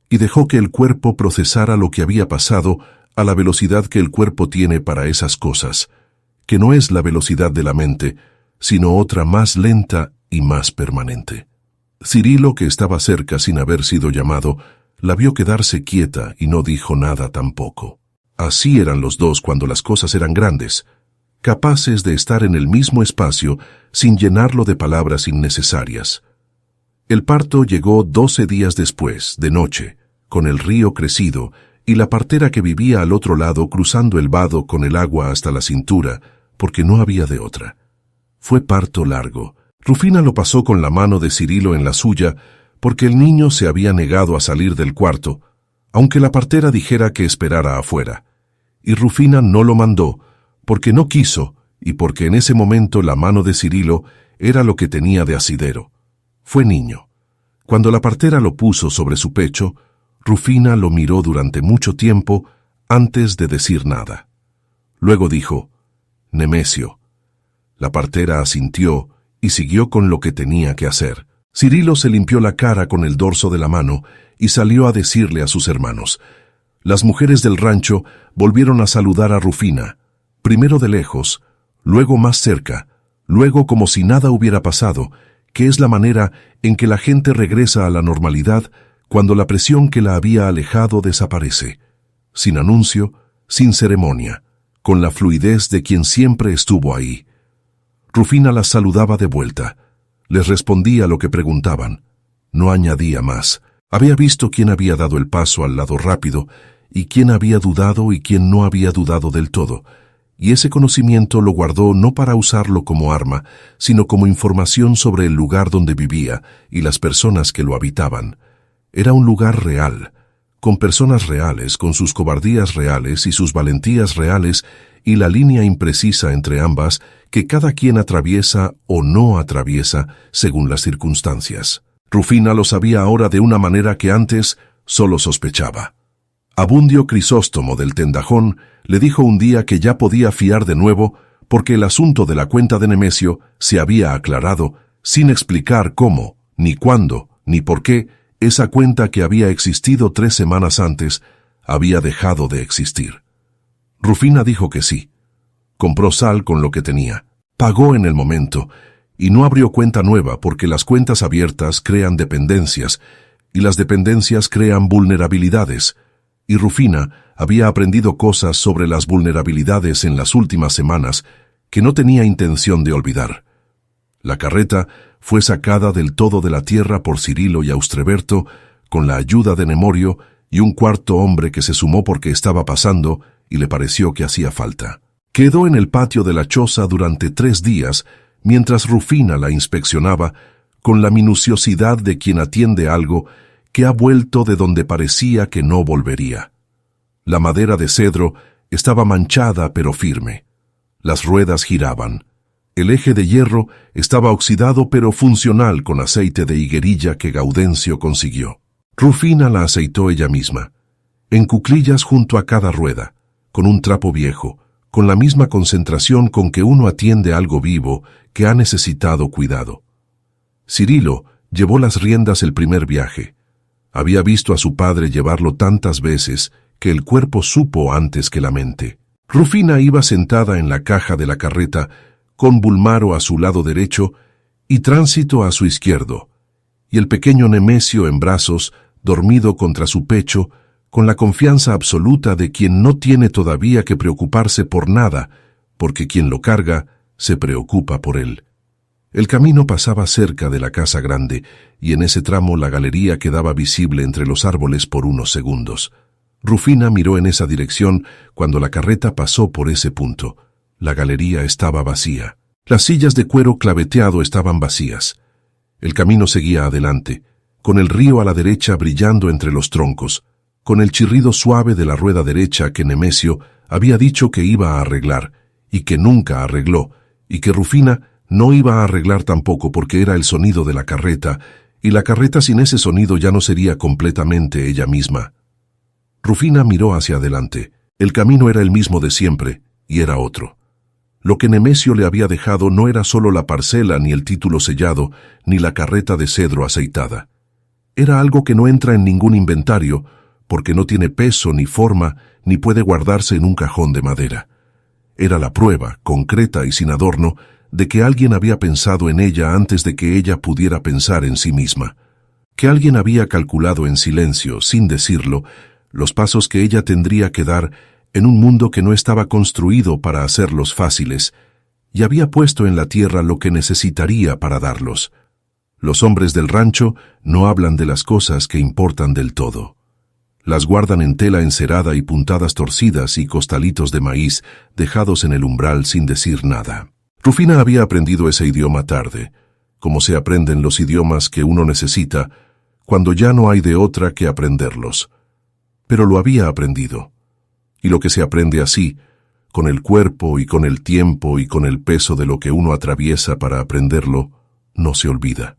[SPEAKER 1] y dejó que el cuerpo procesara lo que había pasado a la velocidad que el cuerpo tiene para esas cosas, que no es la velocidad de la mente, sino otra más lenta y más permanente. Cirilo, que estaba cerca sin haber sido llamado, la vio quedarse quieta y no dijo nada tampoco. Así eran los dos cuando las cosas eran grandes, capaces de estar en el mismo espacio sin llenarlo de palabras innecesarias. El parto llegó 12 días después, de noche, con el río crecido y la partera que vivía al otro lado cruzando el vado con el agua hasta la cintura, porque no había de otra. Fue parto largo. Rufina lo pasó con la mano de Cirilo en la suya, porque el niño se había negado a salir del cuarto, aunque la partera dijera que esperara afuera. Y Rufina no lo mandó, porque no quiso y porque en ese momento la mano de Cirilo era lo que tenía de asidero. Fue niño. Cuando la partera lo puso sobre su pecho, Rufina lo miró durante mucho tiempo antes de decir nada. Luego dijo: «Nemesio». La partera asintió y siguió con lo que tenía que hacer. Cirilo se limpió la cara con el dorso de la mano y salió a decirle a sus hermanos. Las mujeres del rancho volvieron a saludar a Rufina, primero de lejos, luego más cerca, luego como si nada hubiera pasado, que es la manera en que la gente regresa a la normalidad cuando la presión que la había alejado desaparece, sin anuncio, sin ceremonia, con la fluidez de quien siempre estuvo ahí. Rufina las saludaba de vuelta, les respondía lo que preguntaban, no añadía más. Había visto quién había dado el paso al lado rápido y quién había dudado y quién no había dudado del todo, y ese conocimiento lo guardó no para usarlo como arma, sino como información sobre el lugar donde vivía y las personas que lo habitaban. Era un lugar real, con personas reales, con sus cobardías reales y sus valentías reales, y la línea imprecisa entre ambas que cada quien atraviesa o no atraviesa según las circunstancias. Rufina lo sabía ahora de una manera que antes solo sospechaba. Abundio Crisóstomo del Tendajón le dijo un día que ya podía fiar de nuevo porque el asunto de la cuenta de Nemesio se había aclarado sin explicar cómo, ni cuándo, ni por qué esa cuenta que había existido 3 semanas antes había dejado de existir. Rufina dijo que sí. Compró sal con lo que tenía. Pagó en el momento y no abrió cuenta nueva porque las cuentas abiertas crean dependencias y las dependencias crean vulnerabilidades. Y Rufina había aprendido cosas sobre las vulnerabilidades en las últimas semanas que no tenía intención de olvidar. La carreta fue sacada del todo de la tierra por Cirilo y Austreberto con la ayuda de Nemorio y un cuarto hombre que se sumó porque estaba pasando y le pareció que hacía falta. Quedó en el patio de la choza durante 3 días mientras Rufina la inspeccionaba con la minuciosidad de quien atiende algo que ha vuelto de donde parecía que no volvería. La madera de cedro estaba manchada pero firme. Las ruedas giraban. El eje de hierro estaba oxidado pero funcional con aceite de higuerilla que Gaudencio consiguió. Rufina la aceitó ella misma, en cuclillas junto a cada rueda, con un trapo viejo, con la misma concentración con que uno atiende algo vivo que ha necesitado cuidado. Cirilo llevó las riendas el primer viaje. Había visto a su padre llevarlo tantas veces que el cuerpo supo antes que la mente. Rufina iba sentada en la caja de la carreta, con Bulmaro a su lado derecho y Tránsito a su izquierdo, y el pequeño Nemesio en brazos, dormido contra su pecho, con la confianza absoluta de quien no tiene todavía que preocuparse por nada, porque quien lo carga se preocupa por él. El camino pasaba cerca de la casa grande, y en ese tramo la galería quedaba visible entre los árboles por unos segundos. Rufina miró en esa dirección cuando la carreta pasó por ese punto. La galería estaba vacía. Las sillas de cuero claveteado estaban vacías. El camino seguía adelante, con el río a la derecha brillando entre los troncos, con el chirrido suave de la rueda derecha que Nemesio había dicho que iba a arreglar, y que nunca arregló, y que Rufina no iba a arreglar tampoco porque era el sonido de la carreta, y la carreta sin ese sonido ya no sería completamente ella misma. Rufina miró hacia adelante. El camino era el mismo de siempre, y era otro. Lo que Nemesio le había dejado no era solo la parcela ni el título sellado, ni la carreta de cedro aceitada. Era algo que no entra en ningún inventario, porque no tiene peso ni forma, ni puede guardarse en un cajón de madera. Era la prueba, concreta y sin adorno, de que alguien había pensado en ella antes de que ella pudiera pensar en sí misma. Que alguien había calculado en silencio, sin decirlo, los pasos que ella tendría que dar en un mundo que no estaba construido para hacerlos fáciles, y había puesto en la tierra lo que necesitaría para darlos. Los hombres del rancho no hablan de las cosas que importan del todo. Las guardan en tela encerada y puntadas torcidas y costalitos de maíz dejados en el umbral sin decir nada. Rufina había aprendido ese idioma tarde, como se aprenden los idiomas que uno necesita cuando ya no hay de otra que aprenderlos. Pero lo había aprendido. Y lo que se aprende así, con el cuerpo y con el tiempo y con el peso de lo que uno atraviesa para aprenderlo, no se olvida.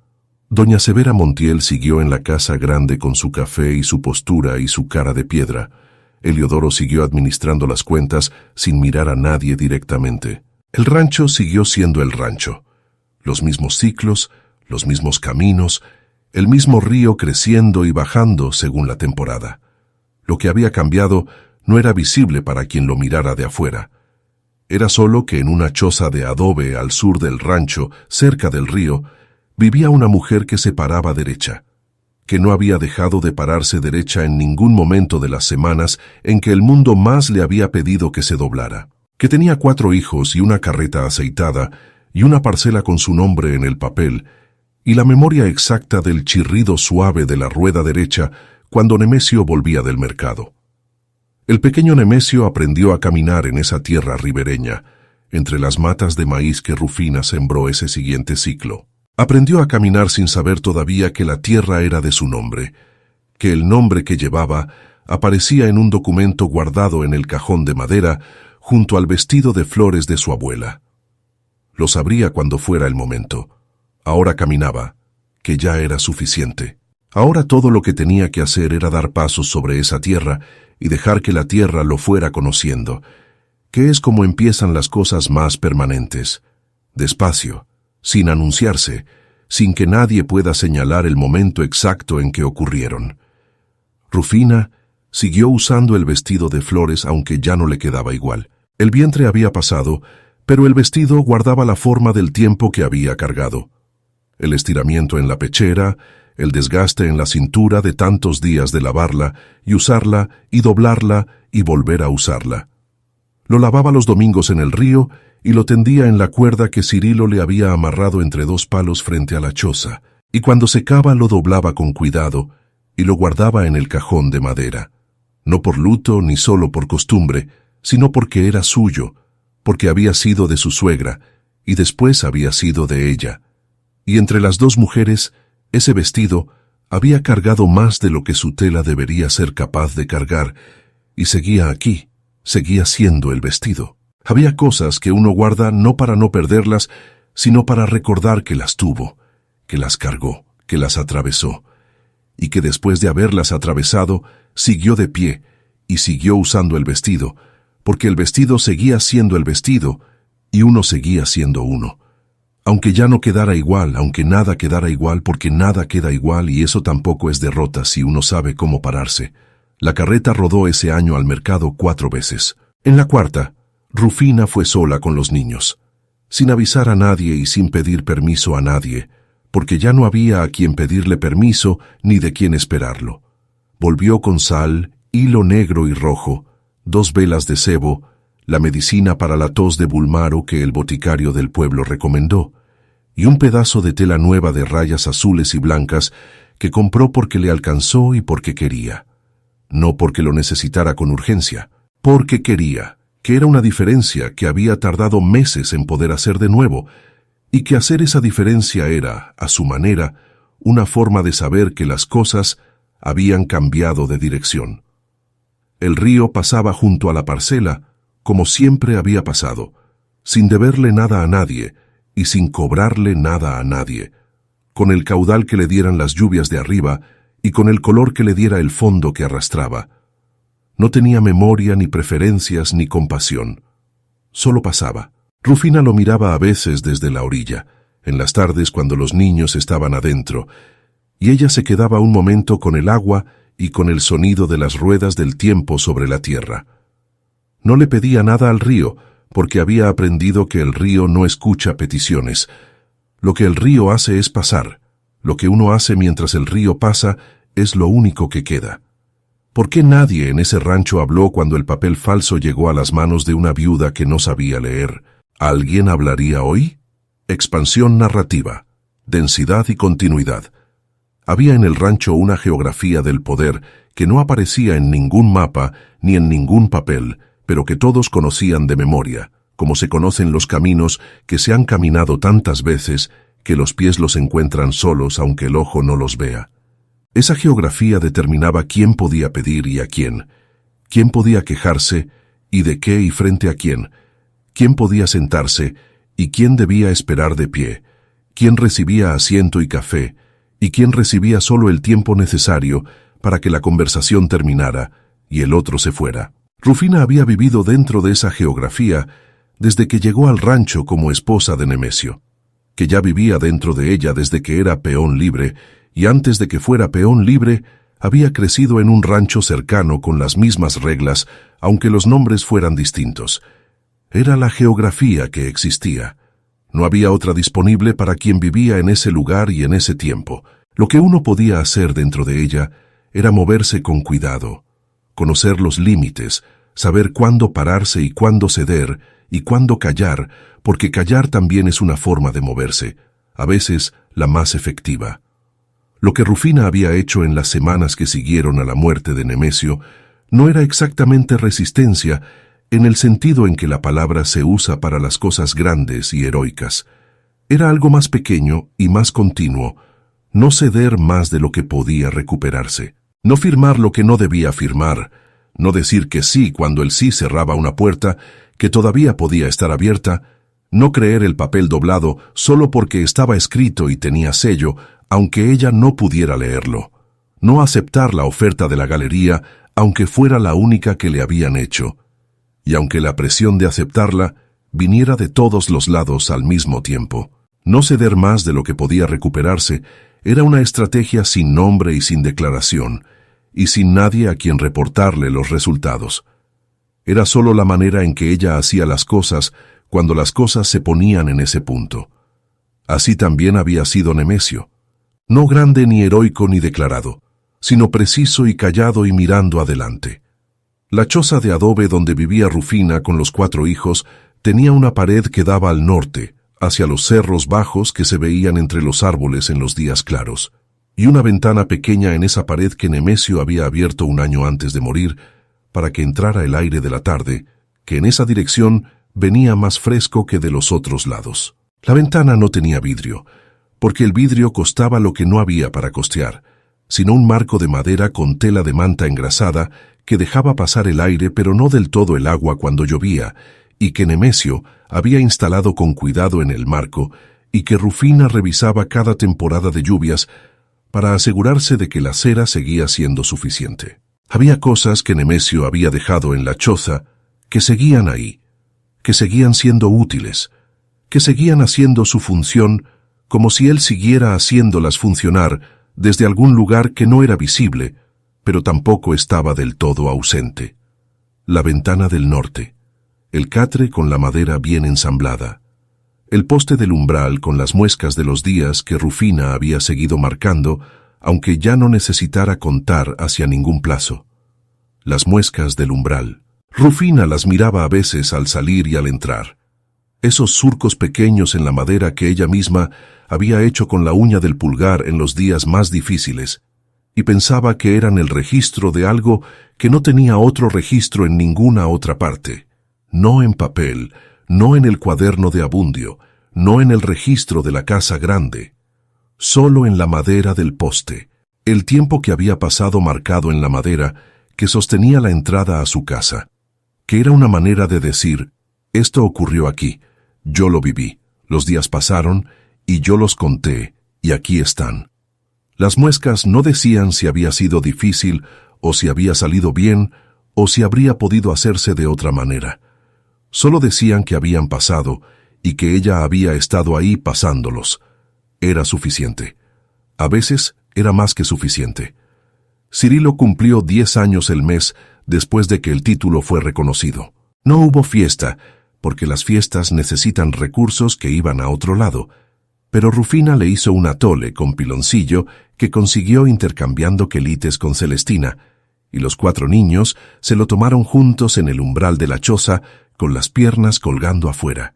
[SPEAKER 1] Doña Severa Montiel siguió en la casa grande con su café y su postura y su cara de piedra. Eliodoro siguió administrando las cuentas sin mirar a nadie directamente. El rancho siguió siendo el rancho. Los mismos ciclos, los mismos caminos, el mismo río creciendo y bajando según la temporada. Lo que había cambiado no era visible para quien lo mirara de afuera. Era solo que en una choza de adobe al sur del rancho, cerca del río, vivía una mujer que se paraba derecha, que no había dejado de pararse derecha en ningún momento de las semanas en que el mundo más le había pedido que se doblara, que tenía 4 hijos y una carreta aceitada y una parcela con su nombre en el papel, y la memoria exacta del chirrido suave de la rueda derecha cuando Nemesio volvía del mercado. El pequeño Nemesio aprendió a caminar en esa tierra ribereña, entre las matas de maíz que Rufina sembró ese siguiente ciclo. Aprendió a caminar sin saber todavía que la tierra era de su nombre, que el nombre que llevaba aparecía en un documento guardado en el cajón de madera junto al vestido de flores de su abuela. Lo sabría cuando fuera el momento. Ahora caminaba, que ya era suficiente. Ahora todo lo que tenía que hacer era dar pasos sobre esa tierra y dejar que la tierra lo fuera conociendo, que es como empiezan las cosas más permanentes, despacio, sin anunciarse, sin que nadie pueda señalar el momento exacto en que ocurrieron. Rufina siguió usando el vestido de flores aunque ya no le quedaba igual. El vientre había pasado, pero el vestido guardaba la forma del tiempo que había cargado. El estiramiento en la pechera, el desgaste en la cintura de tantos días de lavarla y usarla y doblarla y volver a usarla. Lo lavaba los domingos en el río y lo tendía en la cuerda que Cirilo le había amarrado entre dos palos frente a la choza, y cuando secaba lo doblaba con cuidado y lo guardaba en el cajón de madera, no por luto ni solo por costumbre, sino porque era suyo, porque había sido de su suegra y después había sido de ella. Y entre las dos mujeres, ese vestido había cargado más de lo que su tela debería ser capaz de cargar, y seguía aquí, seguía siendo el vestido. Había cosas que uno guarda no para no perderlas, sino para recordar que las tuvo, que las cargó, que las atravesó, y que después de haberlas atravesado, siguió de pie y siguió usando el vestido, porque el vestido seguía siendo el vestido y uno seguía siendo uno. Aunque ya no quedara igual, aunque nada quedara igual, porque nada queda igual y eso tampoco es derrota si uno sabe cómo pararse. La carreta rodó ese año al mercado 4 veces. En la cuarta, Rufina fue sola con los niños, sin avisar a nadie y sin pedir permiso a nadie, porque ya no había a quien pedirle permiso ni de quién esperarlo. Volvió con sal, hilo negro y rojo, 2 velas de sebo, la medicina para la tos de Bulmaro que el boticario del pueblo recomendó, y un pedazo de tela nueva de rayas azules y blancas que compró porque le alcanzó y porque quería. No porque lo necesitara con urgencia, porque quería, que era una diferencia que había tardado meses en poder hacer de nuevo, y que hacer esa diferencia era, a su manera, una forma de saber que las cosas habían cambiado de dirección. El río pasaba junto a la parcela, como siempre había pasado, sin deberle nada a nadie y sin cobrarle nada a nadie, con el caudal que le dieran las lluvias de arriba y con el color que le diera el fondo que arrastraba. No tenía memoria, ni preferencias, ni compasión. Solo pasaba. Rufina lo miraba a veces desde la orilla, en las tardes cuando los niños estaban adentro, y ella se quedaba un momento con el agua y con el sonido de las ruedas del tiempo sobre la tierra. No le pedía nada al río, porque había aprendido que el río no escucha peticiones. Lo que el río hace es pasar. Lo que uno hace mientras el río pasa es lo único que queda. ¿Por qué nadie en ese rancho habló cuando el papel falso llegó a las manos de una viuda que no sabía leer? ¿Alguien hablaría hoy? Expansión narrativa, densidad y continuidad. Había en el rancho una geografía del poder que no aparecía en ningún mapa ni en ningún papel, pero que todos conocían de memoria, como se conocen los caminos que se han caminado tantas veces que los pies los encuentran solos aunque el ojo no los vea. Esa geografía determinaba quién podía pedir y a quién podía quejarse y de qué y frente a quién podía sentarse y quién debía esperar de pie, quién recibía asiento y café y quién recibía solo el tiempo necesario para que la conversación terminara y el otro se fuera. Rufina había vivido dentro de esa geografía desde que llegó al rancho como esposa de Nemesio, que ya vivía dentro de ella desde que era peón libre, y antes de que fuera peón libre, había crecido en un rancho cercano con las mismas reglas, aunque los nombres fueran distintos. Era la geografía que existía. No había otra disponible para quien vivía en ese lugar y en ese tiempo. Lo que uno podía hacer dentro de ella era moverse con cuidado, conocer los límites, saber cuándo pararse y cuándo ceder y cuándo callar, porque callar también es una forma de moverse, a veces la más efectiva. Lo que Rufina había hecho en las semanas que siguieron a la muerte de Nemesio no era exactamente resistencia en el sentido en que la palabra se usa para las cosas grandes y heroicas. Era algo más pequeño y más continuo, no ceder más de lo que podía recuperarse. No firmar lo que no debía firmar, no decir que sí cuando el sí cerraba una puerta que todavía podía estar abierta, no creer el papel doblado solo porque estaba escrito y tenía sello, aunque ella no pudiera leerlo. No aceptar la oferta de la galería, aunque fuera la única que le habían hecho. Y aunque la presión de aceptarla viniera de todos los lados al mismo tiempo. No ceder más de lo que podía recuperarse era una estrategia sin nombre y sin declaración, y sin nadie a quien reportarle los resultados. Era solo la manera en que ella hacía las cosas cuando las cosas se ponían en ese punto. Así también había sido Nemesio. No grande ni heroico ni declarado, sino preciso y callado y mirando adelante. La choza de adobe donde vivía Rufina con los 4 hijos tenía una pared que daba al norte, hacia los cerros bajos que se veían entre los árboles en los días claros, y una ventana pequeña en esa pared que Nemesio había abierto un año antes de morir, para que entrara el aire de la tarde, que en esa dirección venía más fresco que de los otros lados. La ventana no tenía vidrio, porque el vidrio costaba lo que no había para costear, sino un marco de madera con tela de manta engrasada que dejaba pasar el aire pero no del todo el agua cuando llovía, y que Nemesio había instalado con cuidado en el marco y que Rufina revisaba cada temporada de lluvias para asegurarse de que la cera seguía siendo suficiente. Había cosas que Nemesio había dejado en la choza que seguían ahí, que seguían siendo útiles, que seguían haciendo su función como si él siguiera haciéndolas funcionar desde algún lugar que no era visible, pero tampoco estaba del todo ausente. La ventana del norte, el catre con la madera bien ensamblada, el poste del umbral con las muescas de los días que Rufina había seguido marcando, aunque ya no necesitara contar hacia ningún plazo. Las muescas del umbral. Rufina las miraba a veces al salir y al entrar. Esos surcos pequeños en la madera que ella misma había hecho con la uña del pulgar en los días más difíciles, y pensaba que eran el registro de algo que no tenía otro registro en ninguna otra parte. No en papel, no en el cuaderno de Abundio, no en el registro de la casa grande. Solo en la madera del poste, el tiempo que había pasado marcado en la madera que sostenía la entrada a su casa, que era una manera de decir, esto ocurrió aquí, yo lo viví, los días pasaron y yo los conté, y aquí están. Las muescas no decían si había sido difícil o si había salido bien o si habría podido hacerse de otra manera. Solo decían que habían pasado y que ella había estado ahí pasándolos. Era suficiente. A veces era más que suficiente. Cirilo cumplió 10 años el mes después de que el título fue reconocido. No hubo fiesta, porque las fiestas necesitan recursos que iban a otro lado, pero Rufina le hizo un atole con piloncillo que consiguió intercambiando quelites con Celestina, y los 4 niños se lo tomaron juntos en el umbral de la choza con las piernas colgando afuera,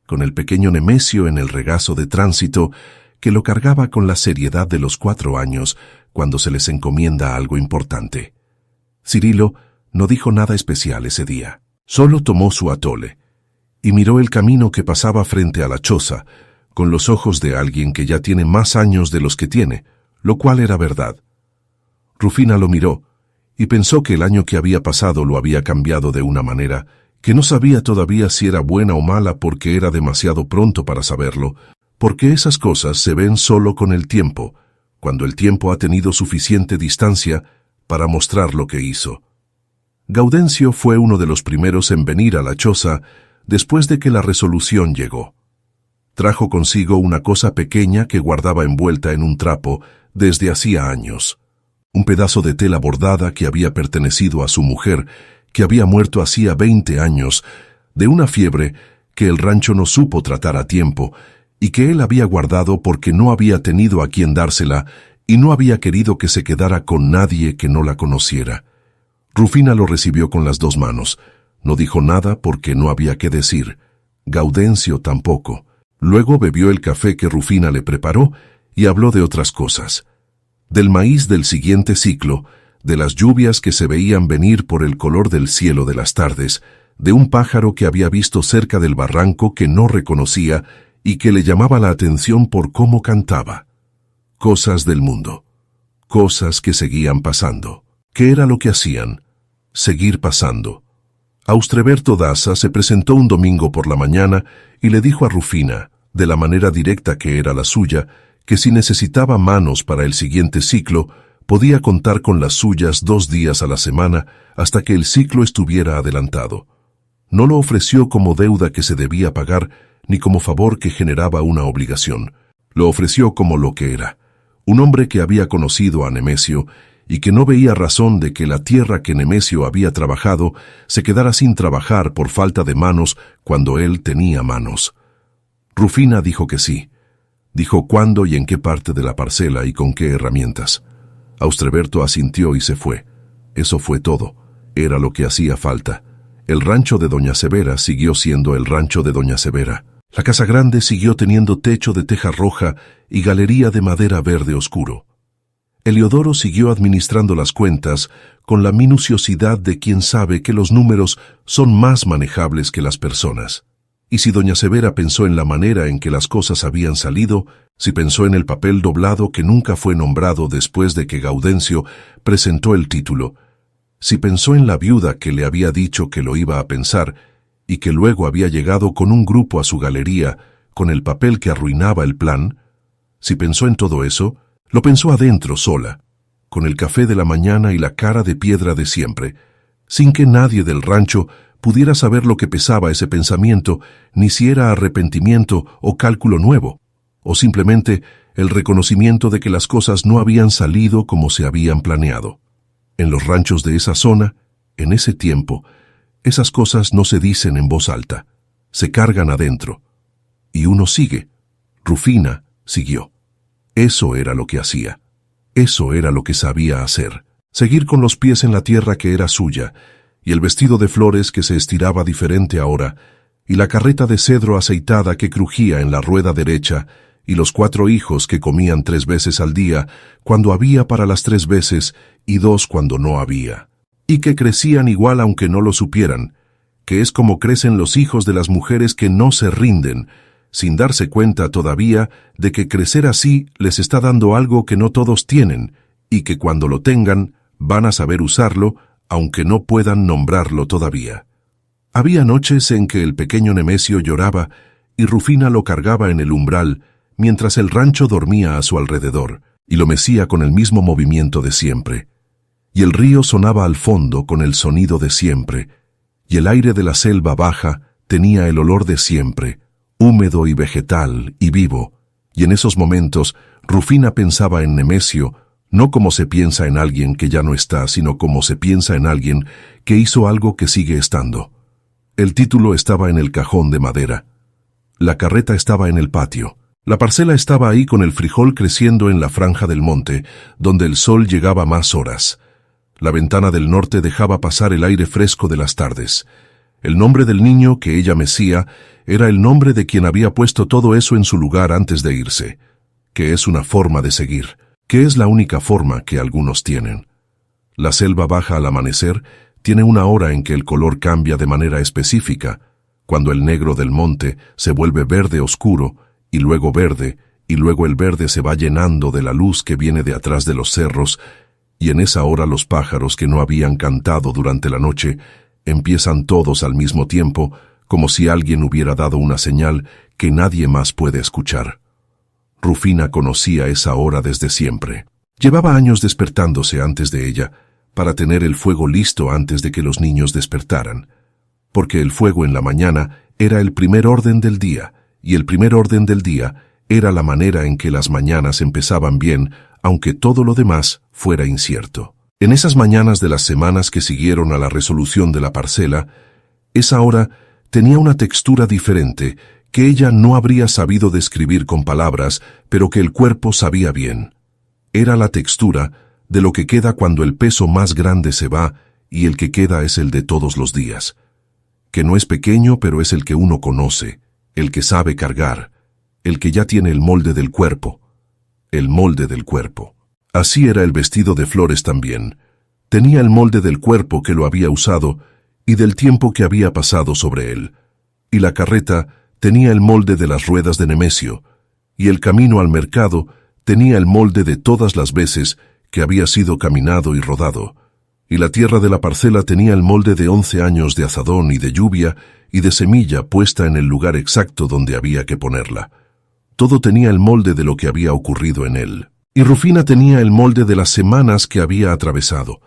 [SPEAKER 1] con el pequeño Nemesio en el regazo de tránsito que lo cargaba con la seriedad de los 4 años cuando se les encomienda algo importante. Cirilo no dijo nada especial ese día, solo tomó su atole y miró el camino que pasaba frente a la choza con los ojos de alguien que ya tiene más años de los que tiene, lo cual era verdad. Rufina lo miró y pensó que el año que había pasado lo había cambiado de una manera que no sabía todavía si era buena o mala porque era demasiado pronto para saberlo, porque esas cosas se ven solo con el tiempo, cuando el tiempo ha tenido suficiente distancia para mostrar lo que hizo. Gaudencio fue uno de los primeros en venir a la choza después de que la resolución llegó. Trajo consigo una cosa pequeña que guardaba envuelta en un trapo desde hacía años. Un pedazo de tela bordada que había pertenecido a su mujer, que había muerto hacía 20 años, de una fiebre que el rancho no supo tratar a tiempo, y que él había guardado porque no había tenido a quien dársela y no había querido que se quedara con nadie que no la conociera. Rufina lo recibió con las 2 manos. No dijo nada porque no había qué decir. Gaudencio tampoco. Luego bebió el café que Rufina le preparó y habló de otras cosas. Del maíz del siguiente ciclo, de las lluvias que se veían venir por el color del cielo de las tardes, de un pájaro que había visto cerca del barranco que no reconocía y que le llamaba la atención por cómo cantaba. Cosas del mundo. cosas que seguían pasando. ¿Qué era lo que hacían? Seguir pasando. Austreberto Daza se presentó un domingo por la mañana y le dijo a Rufina, de la manera directa que era la suya, que si necesitaba manos para el siguiente ciclo, podía contar con las suyas 2 días a la semana hasta que el ciclo estuviera adelantado. No lo ofreció como deuda que se debía pagar, ni como favor que generaba una obligación. Lo ofreció como lo que era, un hombre que había conocido a Nemesio y que no veía razón de que la tierra que Nemesio había trabajado se quedara sin trabajar por falta de manos cuando él tenía manos. Rufina dijo que sí. Dijo cuándo y en qué parte de la parcela y con qué herramientas. Austreberto asintió y se fue. Eso fue todo. Era lo que hacía falta. El rancho de Doña Severa siguió siendo el rancho de Doña Severa. La casa grande siguió teniendo techo de teja roja y galería de madera verde oscuro. Eliodoro siguió administrando las cuentas con la minuciosidad de quien sabe que los números son más manejables que las personas. Y si Doña Severa pensó en la manera en que las cosas habían salido, si pensó en el papel doblado que nunca fue nombrado después de que Gaudencio presentó el título, si pensó en la viuda que le había dicho que lo iba a pensar y que luego había llegado con un grupo a su galería con el papel que arruinaba el plan, si pensó en todo eso, lo pensó adentro sola, con el café de la mañana y la cara de piedra de siempre, sin que nadie del rancho pudiera saber lo que pesaba ese pensamiento, ni si era arrepentimiento o cálculo nuevo, o simplemente el reconocimiento de que las cosas no habían salido como se habían planeado. En los ranchos de esa zona, en ese tiempo, esas cosas no se dicen en voz alta, se cargan adentro. Y uno sigue. Rufina siguió. Eso era lo que hacía. Eso era lo que sabía hacer. Seguir con los pies en la tierra que era suya, y el vestido de flores que se estiraba diferente ahora, y la carreta de cedro aceitada que crujía en la rueda derecha, y los 4 hijos que comían 3 veces al día, cuando había para las 3 veces, y 2 cuando no había. Y que crecían igual aunque no lo supieran, que es como crecen los hijos de las mujeres que no se rinden, sin darse cuenta todavía de que crecer así les está dando algo que no todos tienen, y que cuando lo tengan, van a saber usarlo, aunque no puedan nombrarlo todavía. Había noches en que el pequeño Nemesio lloraba y Rufina lo cargaba en el umbral, mientras el rancho dormía a su alrededor, y lo mecía con el mismo movimiento de siempre. Y el río sonaba al fondo con el sonido de siempre, y el aire de la selva baja tenía el olor de siempre, húmedo y vegetal y vivo, y en esos momentos Rufina pensaba en Nemesio, no como se piensa en alguien que ya no está, sino como se piensa en alguien que hizo algo que sigue estando. El título estaba en el cajón de madera. La carreta estaba en el patio. La parcela estaba ahí con el frijol creciendo en la franja del monte, donde el sol llegaba más horas. La ventana del norte dejaba pasar el aire fresco de las tardes. El nombre del niño que ella mecía era el nombre de quien había puesto todo eso en su lugar antes de irse, que es una forma de seguir, que es la única forma que algunos tienen. La selva baja al amanecer tiene una hora en que el color cambia de manera específica, cuando el negro del monte se vuelve verde oscuro, y luego el verde se va llenando de la luz que viene de atrás de los cerros, y en esa hora los pájaros que no habían cantado durante la noche empiezan todos al mismo tiempo, como si alguien hubiera dado una señal que nadie más puede escuchar. Rufina conocía esa hora desde siempre. Llevaba años despertándose antes de ella, para tener el fuego listo antes de que los niños despertaran, porque el fuego en la mañana era el primer orden del día, y el primer orden del día era la manera en que las mañanas empezaban bien, aunque todo lo demás fuera incierto. En esas mañanas de las semanas que siguieron a la resolución de la parcela, esa hora tenía una textura diferente que ella no habría sabido describir con palabras, pero que el cuerpo sabía bien. Era la textura de lo que queda cuando el peso más grande se va y el que queda es el de todos los días, que no es pequeño pero es el que uno conoce, el que sabe cargar, el que ya tiene el molde del cuerpo, el molde del cuerpo. Así era el vestido de flores también. Tenía el molde del cuerpo que lo había usado y del tiempo que había pasado sobre él. Y la carreta tenía el molde de las ruedas de Nemesio, y el camino al mercado tenía el molde de todas las veces que había sido caminado y rodado, y la tierra de la parcela tenía el molde de 11 años de azadón y de lluvia y de semilla puesta en el lugar exacto donde había que ponerla. Todo tenía el molde de lo que había ocurrido en él. Y Rufina tenía el molde de las semanas que había atravesado,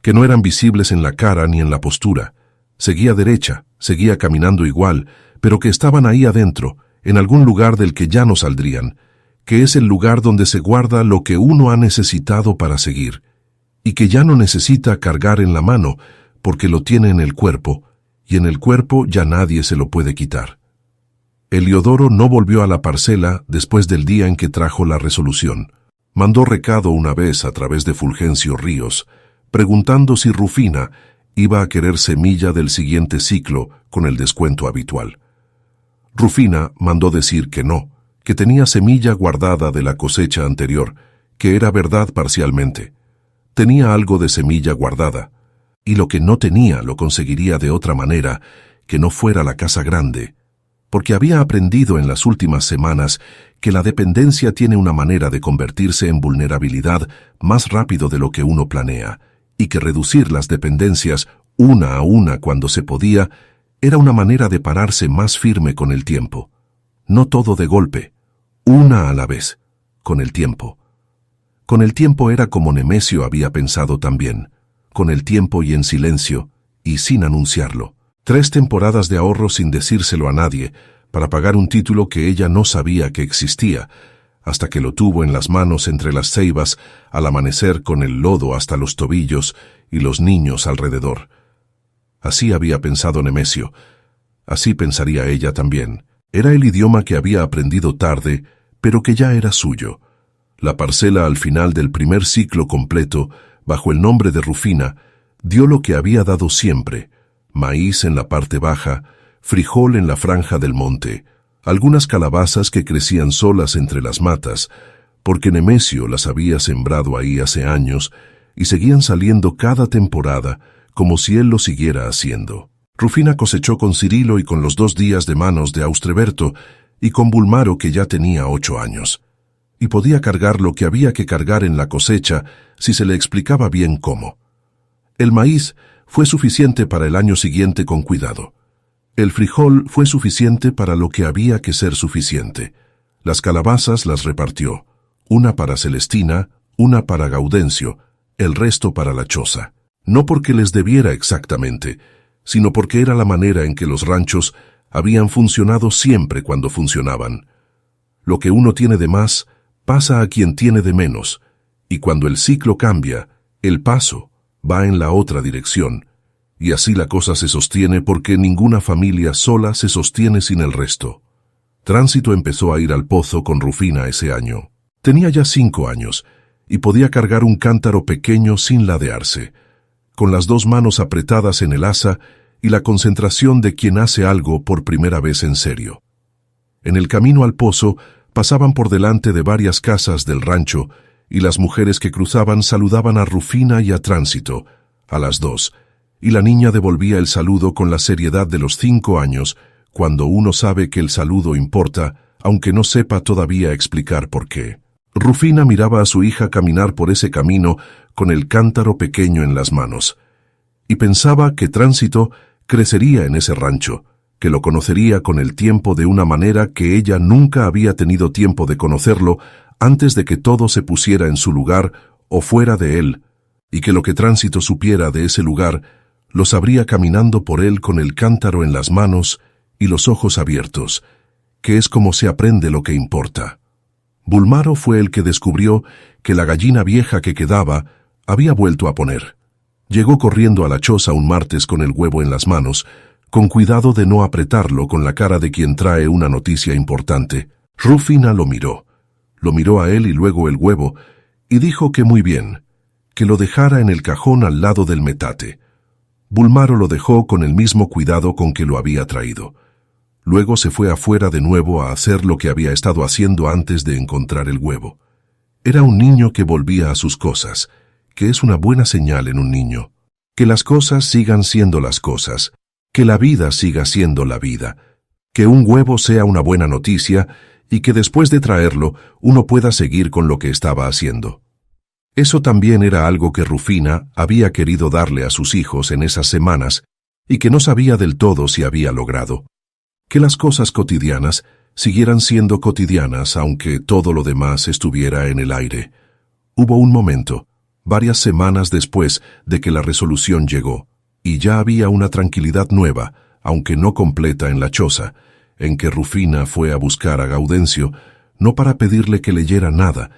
[SPEAKER 1] que no eran visibles en la cara ni en la postura. Seguía derecha, seguía caminando igual, pero que estaban ahí adentro, en algún lugar del que ya no saldrían, que es el lugar donde se guarda lo que uno ha necesitado para seguir, y que ya no necesita cargar en la mano, porque lo tiene en el cuerpo, y en el cuerpo ya nadie se lo puede quitar. Eliodoro no volvió a la parcela después del día en que trajo la resolución. Mandó recado una vez a través de Fulgencio Ríos, preguntando si Rufina iba a querer semilla del siguiente ciclo con el descuento habitual. Rufina mandó decir que no, que tenía semilla guardada de la cosecha anterior, que era verdad parcialmente. Tenía algo de semilla guardada, y lo que no tenía lo conseguiría de otra manera, que no fuera la casa grande, porque había aprendido en las últimas semanas que la dependencia tiene una manera de convertirse en vulnerabilidad más rápido de lo que uno planea, y que reducir las dependencias una a una cuando se podía era una manera de pararse más firme con el tiempo. No todo de golpe, una a la vez, con el tiempo. Con el tiempo era como Nemesio había pensado también, con el tiempo y en silencio, y sin anunciarlo. 3 temporadas de ahorro sin decírselo a nadie, para pagar un título que ella no sabía que existía, hasta que lo tuvo en las manos entre las ceibas al amanecer con el lodo hasta los tobillos y los niños alrededor. Así había pensado Nemesio, así pensaría ella también. Era el idioma que había aprendido tarde, pero que ya era suyo. La parcela al final del primer ciclo completo, bajo el nombre de Rufina, dio lo que había dado siempre: maíz en la parte baja, frijol en la franja del monte, algunas calabazas que crecían solas entre las matas, porque Nemesio las había sembrado ahí hace años, y seguían saliendo cada temporada, como si él lo siguiera haciendo. Rufina cosechó con Cirilo y con los 2 días de manos de Austreberto, y con Bulmaro, que ya tenía 8 años. Y podía cargar lo que había que cargar en la cosecha si se le explicaba bien cómo. El maíz fue suficiente para el año siguiente con cuidado. El frijol fue suficiente para lo que había que ser suficiente. Las calabazas las repartió, una para Celestina, una para Gaudencio, el resto para la choza. No porque les debiera exactamente, sino porque era la manera en que los ranchos habían funcionado siempre cuando funcionaban. Lo que uno tiene de más pasa a quien tiene de menos, y cuando el ciclo cambia, el paso va en la otra dirección, y así la cosa se sostiene porque ninguna familia sola se sostiene sin el resto. Tránsito empezó a ir al pozo con Rufina ese año. Tenía ya 5 años, y podía cargar un cántaro pequeño sin ladearse, con las 2 manos apretadas en el asa y la concentración de quien hace algo por primera vez en serio. En el camino al pozo pasaban por delante de varias casas del rancho, y las mujeres que cruzaban saludaban a Rufina y a Tránsito, a las 2, y la niña devolvía el saludo con la seriedad de los 5 años, cuando uno sabe que el saludo importa, aunque no sepa todavía explicar por qué. Rufina miraba a su hija caminar por ese camino con el cántaro pequeño en las manos, y pensaba que Tránsito crecería en ese rancho, que lo conocería con el tiempo de una manera que ella nunca había tenido tiempo de conocerlo antes de que todo se pusiera en su lugar o fuera de él, y que lo que Tránsito supiera de ese lugar lo sabría caminando por él con el cántaro en las manos y los ojos abiertos, que es como se aprende lo que importa. Bulmaro fue el que descubrió que la gallina vieja que quedaba había vuelto a poner. Llegó corriendo a la choza un martes con el huevo en las manos, con cuidado de no apretarlo con la cara de quien trae una noticia importante. Rufina lo miró a él y luego el huevo, y dijo que muy bien, que lo dejara en el cajón al lado del metate. Bulmaro lo dejó con el mismo cuidado con que lo había traído. Luego se fue afuera de nuevo a hacer lo que había estado haciendo antes de encontrar el huevo. Era un niño que volvía a sus cosas, que es una buena señal en un niño. Que las cosas sigan siendo las cosas, que la vida siga siendo la vida, que un huevo sea una buena noticia y que después de traerlo uno pueda seguir con lo que estaba haciendo. Eso también era algo que Rufina había querido darle a sus hijos en esas semanas y que no sabía del todo si había logrado. Que las cosas cotidianas siguieran siendo cotidianas aunque todo lo demás estuviera en el aire. Hubo un momento, varias semanas después de que la resolución llegó, y ya había una tranquilidad nueva, aunque no completa en la choza, en que Rufina fue a buscar a Gaudencio, no para pedirle que leyera nada,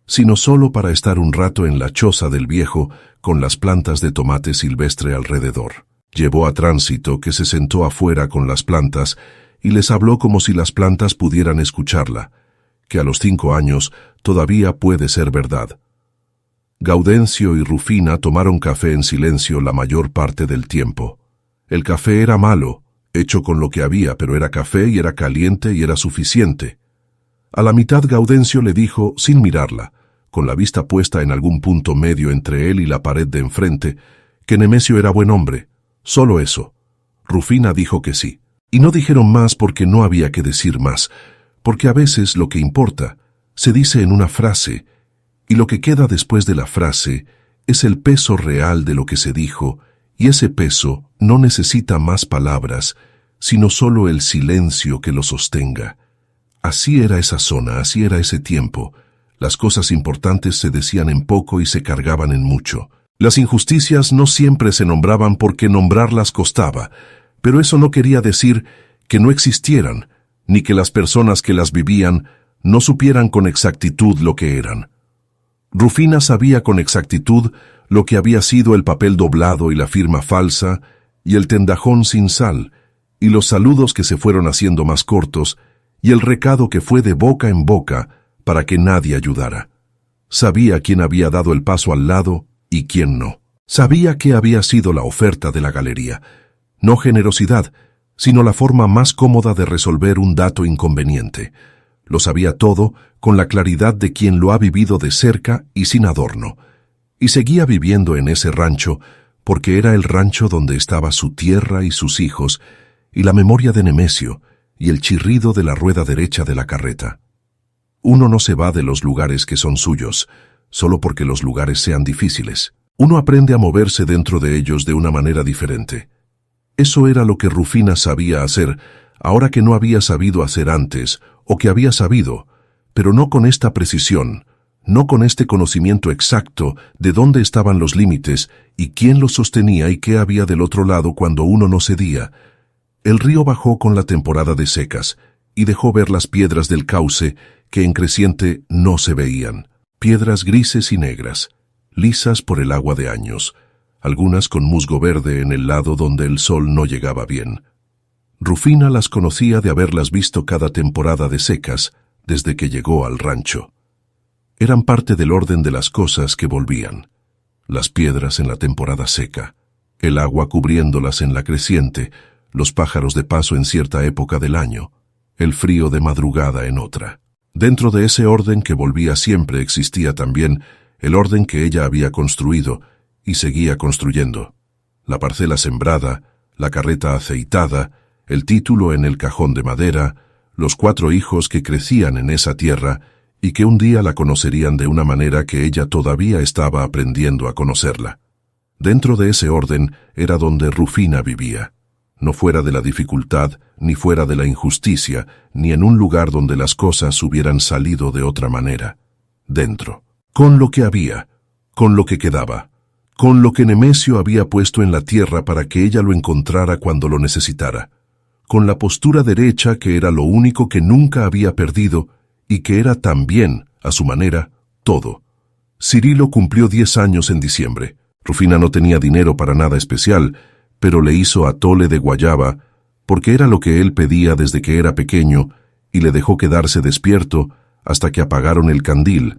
[SPEAKER 1] sino solo para estar un rato en la choza del viejo con las plantas de tomate silvestre alrededor. Llevó a Tránsito, que se sentó afuera con las plantas, y les habló como si las plantas pudieran escucharla, que a los 5 años todavía puede ser verdad. Gaudencio y Rufina tomaron café en silencio la mayor parte del tiempo. El café era malo, hecho con lo que había, pero era café y era caliente y era suficiente. A la mitad Gaudencio le dijo, sin mirarla, con la vista puesta en algún punto medio entre él y la pared de enfrente, que Nemesio era buen hombre. Solo eso. Rufina dijo que sí. Y no dijeron más porque no había que decir más, porque a veces lo que importa se dice en una frase, y lo que queda después de la frase es el peso real de lo que se dijo, y ese peso no necesita más palabras, sino solo el silencio que lo sostenga. Así era esa zona, así era ese tiempo. Las cosas importantes se decían en poco y se cargaban en mucho. Las injusticias no siempre se nombraban porque nombrarlas costaba, pero eso no quería decir que no existieran, ni que las personas que las vivían no supieran con exactitud lo que eran. Rufina sabía con exactitud lo que había sido el papel doblado y la firma falsa, y el tendajón sin sal, y los saludos que se fueron haciendo más cortos, y el recado que fue de boca en boca para que nadie ayudara. Sabía quién había dado el paso al lado y quién no. Sabía qué había sido la oferta de la galería. No generosidad, sino la forma más cómoda de resolver un dato inconveniente. Lo sabía todo con la claridad de quien lo ha vivido de cerca y sin adorno. Y seguía viviendo en ese rancho porque era el rancho donde estaba su tierra y sus hijos, y la memoria de Nemesio, y el chirrido de la rueda derecha de la carreta. Uno no se va de los lugares que son suyos, solo porque los lugares sean difíciles. Uno aprende a moverse dentro de ellos de una manera diferente. Eso era lo que Rufina sabía hacer, ahora que no había sabido hacer antes, o que había sabido, pero no con esta precisión, no con este conocimiento exacto de dónde estaban los límites y quién los sostenía y qué había del otro lado cuando uno no cedía. El río bajó con la temporada de secas y dejó ver las piedras del cauce que en creciente no se veían. Piedras grises y negras, lisas por el agua de años, algunas con musgo verde en el lado donde el sol no llegaba bien. Rufina las conocía de haberlas visto cada temporada de secas desde que llegó al rancho. Eran parte del orden de las cosas que volvían. Las piedras en la temporada seca, el agua cubriéndolas en la creciente, los pájaros de paso en cierta época del año, el frío de madrugada en otra. Dentro de ese orden que volvía siempre existía también el orden que ella había construido y seguía construyendo. La parcela sembrada, la carreta aceitada, el título en el cajón de madera, los 4 hijos que crecían en esa tierra y que un día la conocerían de una manera que ella todavía estaba aprendiendo a conocerla. Dentro de ese orden era donde Rufina vivía, no fuera de la dificultad, ni fuera de la injusticia, ni en un lugar donde las cosas hubieran salido de otra manera. Dentro, con lo que había, con lo que quedaba, con lo que Nemesio había puesto en la tierra para que ella lo encontrara cuando lo necesitara, con la postura derecha que era lo único que nunca había perdido y que era también, a su manera, todo. Cirilo cumplió 10 años en diciembre. Rufina no tenía dinero para nada especial, pero le hizo atole de guayaba, porque era lo que él pedía desde que era pequeño, y le dejó quedarse despierto hasta que apagaron el candil,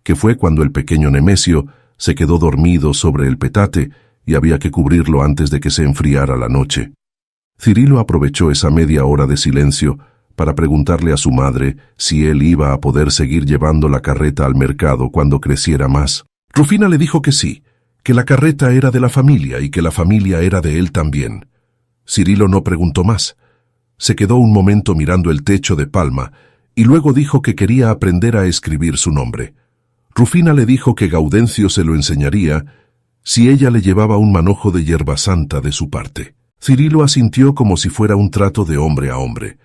[SPEAKER 1] que fue cuando el pequeño Nemesio se quedó dormido sobre el petate y había que cubrirlo antes de que se enfriara la noche. Cirilo aprovechó esa media hora de silencio para preguntarle a su madre si él iba a poder seguir llevando la carreta al mercado cuando creciera más. Rufina le dijo que sí, que la carreta era de la familia y que la familia era de él también. Cirilo no preguntó más. Se quedó un momento mirando el techo de palma y luego dijo que quería aprender a escribir su nombre. Rufina le dijo que Gaudencio se lo enseñaría si ella le llevaba un manojo de hierba santa de su parte. Cirilo asintió como si fuera un trato de hombre a hombre,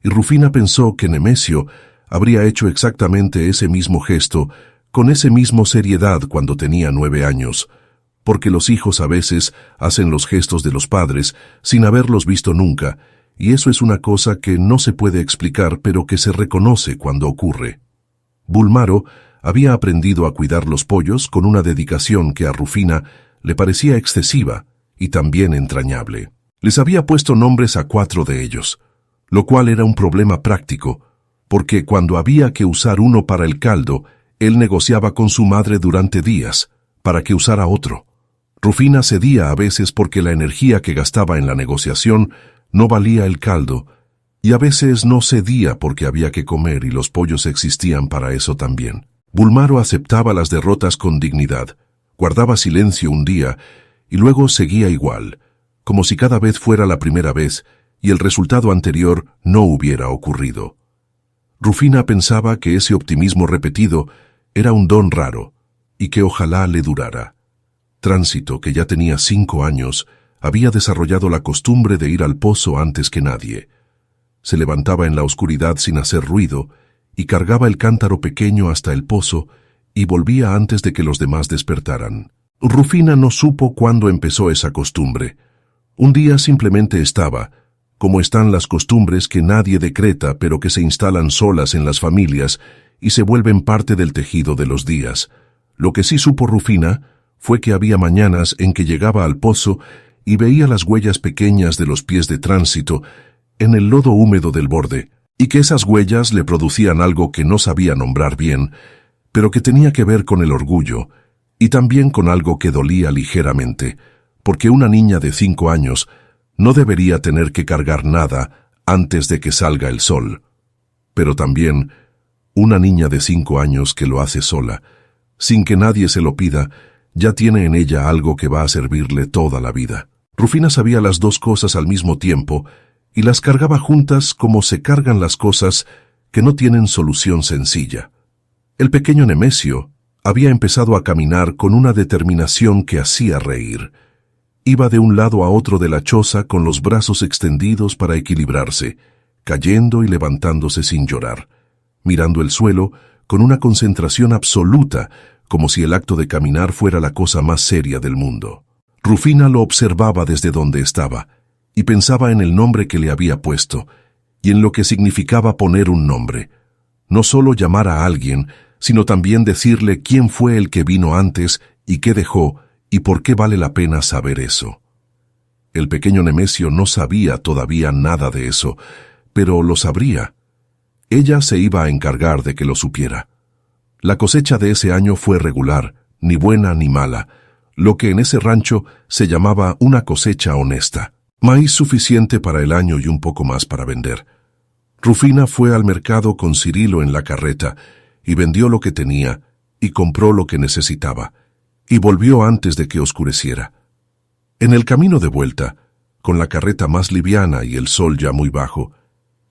[SPEAKER 1] y Rufina pensó que Nemesio habría hecho exactamente ese mismo gesto, con ese mismo seriedad cuando tenía 9 años, porque los hijos a veces hacen los gestos de los padres sin haberlos visto nunca, y eso es una cosa que no se puede explicar pero que se reconoce cuando ocurre. Bulmaro había aprendido a cuidar los pollos con una dedicación que a Rufina le parecía excesiva y también entrañable. Les había puesto nombres a 4 de ellos, lo cual era un problema práctico, porque cuando había que usar uno para el caldo, él negociaba con su madre durante días para que usara otro. Rufina cedía a veces porque la energía que gastaba en la negociación no valía el caldo, y a veces no cedía porque había que comer y los pollos existían para eso también. Bulmaro aceptaba las derrotas con dignidad, guardaba silencio un día y luego seguía igual, como si cada vez fuera la primera vez y el resultado anterior no hubiera ocurrido. Rufina pensaba que ese optimismo repetido era un don raro y que ojalá le durara. Tránsito, que ya tenía 5 años, había desarrollado la costumbre de ir al pozo antes que nadie. Se levantaba en la oscuridad sin hacer ruido y cargaba el cántaro pequeño hasta el pozo y volvía antes de que los demás despertaran. Rufina no supo cuándo empezó esa costumbre. Un día simplemente estaba, como están las costumbres que nadie decreta pero que se instalan solas en las familias y se vuelven parte del tejido de los días. Lo que sí supo Rufina fue que había mañanas en que llegaba al pozo y veía las huellas pequeñas de los pies de Tránsito en el lodo húmedo del borde, y que esas huellas le producían algo que no sabía nombrar bien, pero que tenía que ver con el orgullo, y también con algo que dolía ligeramente, porque una niña de 5 años no debería tener que cargar nada antes de que salga el sol. Pero también, una niña de 5 años que lo hace sola, sin que nadie se lo pida, ya tiene en ella algo que va a servirle toda la vida. Rufina sabía las 2 cosas al mismo tiempo y las cargaba juntas como se cargan las cosas que no tienen solución sencilla. El pequeño Nemesio había empezado a caminar con una determinación que hacía reír. Iba de un lado a otro de la choza con los brazos extendidos para equilibrarse, cayendo y levantándose sin llorar, mirando el suelo con una concentración absoluta, como si el acto de caminar fuera la cosa más seria del mundo. Rufina lo observaba desde donde estaba, y pensaba en el nombre que le había puesto, y en lo que significaba poner un nombre. No solo llamar a alguien, sino también decirle quién fue el que vino antes y qué dejó, y por qué vale la pena saber eso. El pequeño Nemesio no sabía todavía nada de eso, pero lo sabría. Ella se iba a encargar de que lo supiera. La cosecha de ese año fue regular, ni buena ni mala, lo que en ese rancho se llamaba una cosecha honesta. Maíz suficiente para el año y un poco más para vender. Rufina fue al mercado con Cirilo en la carreta y vendió lo que tenía y compró lo que necesitaba, y volvió antes de que oscureciera. En el camino de vuelta, con la carreta más liviana y el sol ya muy bajo,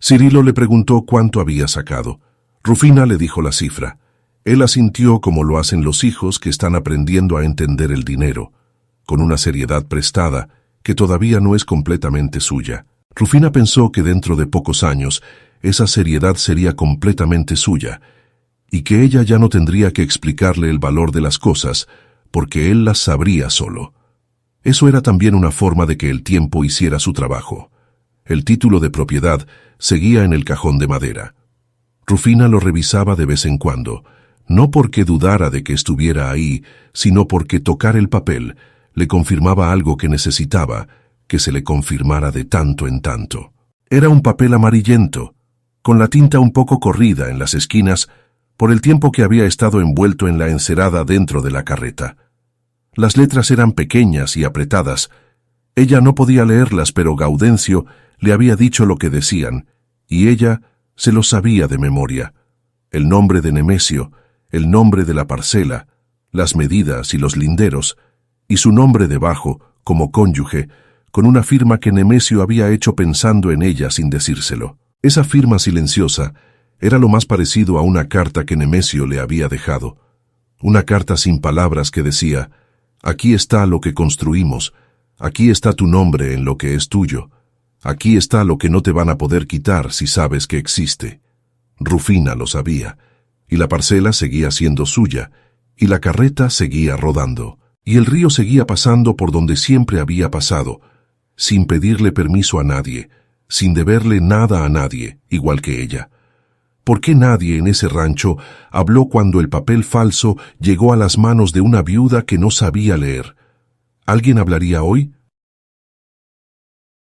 [SPEAKER 1] Cirilo le preguntó cuánto había sacado. Rufina le dijo la cifra. Él asintió como lo hacen los hijos que están aprendiendo a entender el dinero, con una seriedad prestada que todavía no es completamente suya. Rufina pensó que dentro de pocos años esa seriedad sería completamente suya, y que ella ya no tendría que explicarle el valor de las cosas, porque él las sabría solo. Eso era también una forma de que el tiempo hiciera su trabajo. El título de propiedad seguía en el cajón de madera. Rufina lo revisaba de vez en cuando, no porque dudara de que estuviera ahí, sino porque tocar el papel le confirmaba algo que necesitaba, que se le confirmara de tanto en tanto. Era un papel amarillento, con la tinta un poco corrida en las esquinas, por el tiempo que había estado envuelto en la encerada dentro de la carreta. Las letras eran pequeñas y apretadas. Ella no podía leerlas, pero Gaudencio le había dicho lo que decían, y ella se lo sabía de memoria. El nombre de Nemesio, el nombre de la parcela, las medidas y los linderos, y su nombre debajo, como cónyuge, con una firma que Nemesio había hecho pensando en ella sin decírselo. Esa firma silenciosa era lo más parecido a una carta que Nemesio le había dejado, Una carta sin palabras que decía: aquí está lo que construimos, aquí está tu nombre en lo que es tuyo, aquí está lo que no te van a poder quitar si sabes que existe. Rufina lo sabía, y la parcela seguía siendo suya, y la carreta seguía rodando, y el río seguía pasando por donde siempre había pasado, sin pedirle permiso a nadie, sin deberle nada a nadie, igual que ella. ¿Por qué nadie en ese rancho habló cuando el papel falso llegó a las manos de una viuda que no sabía leer? ¿Alguien hablaría hoy?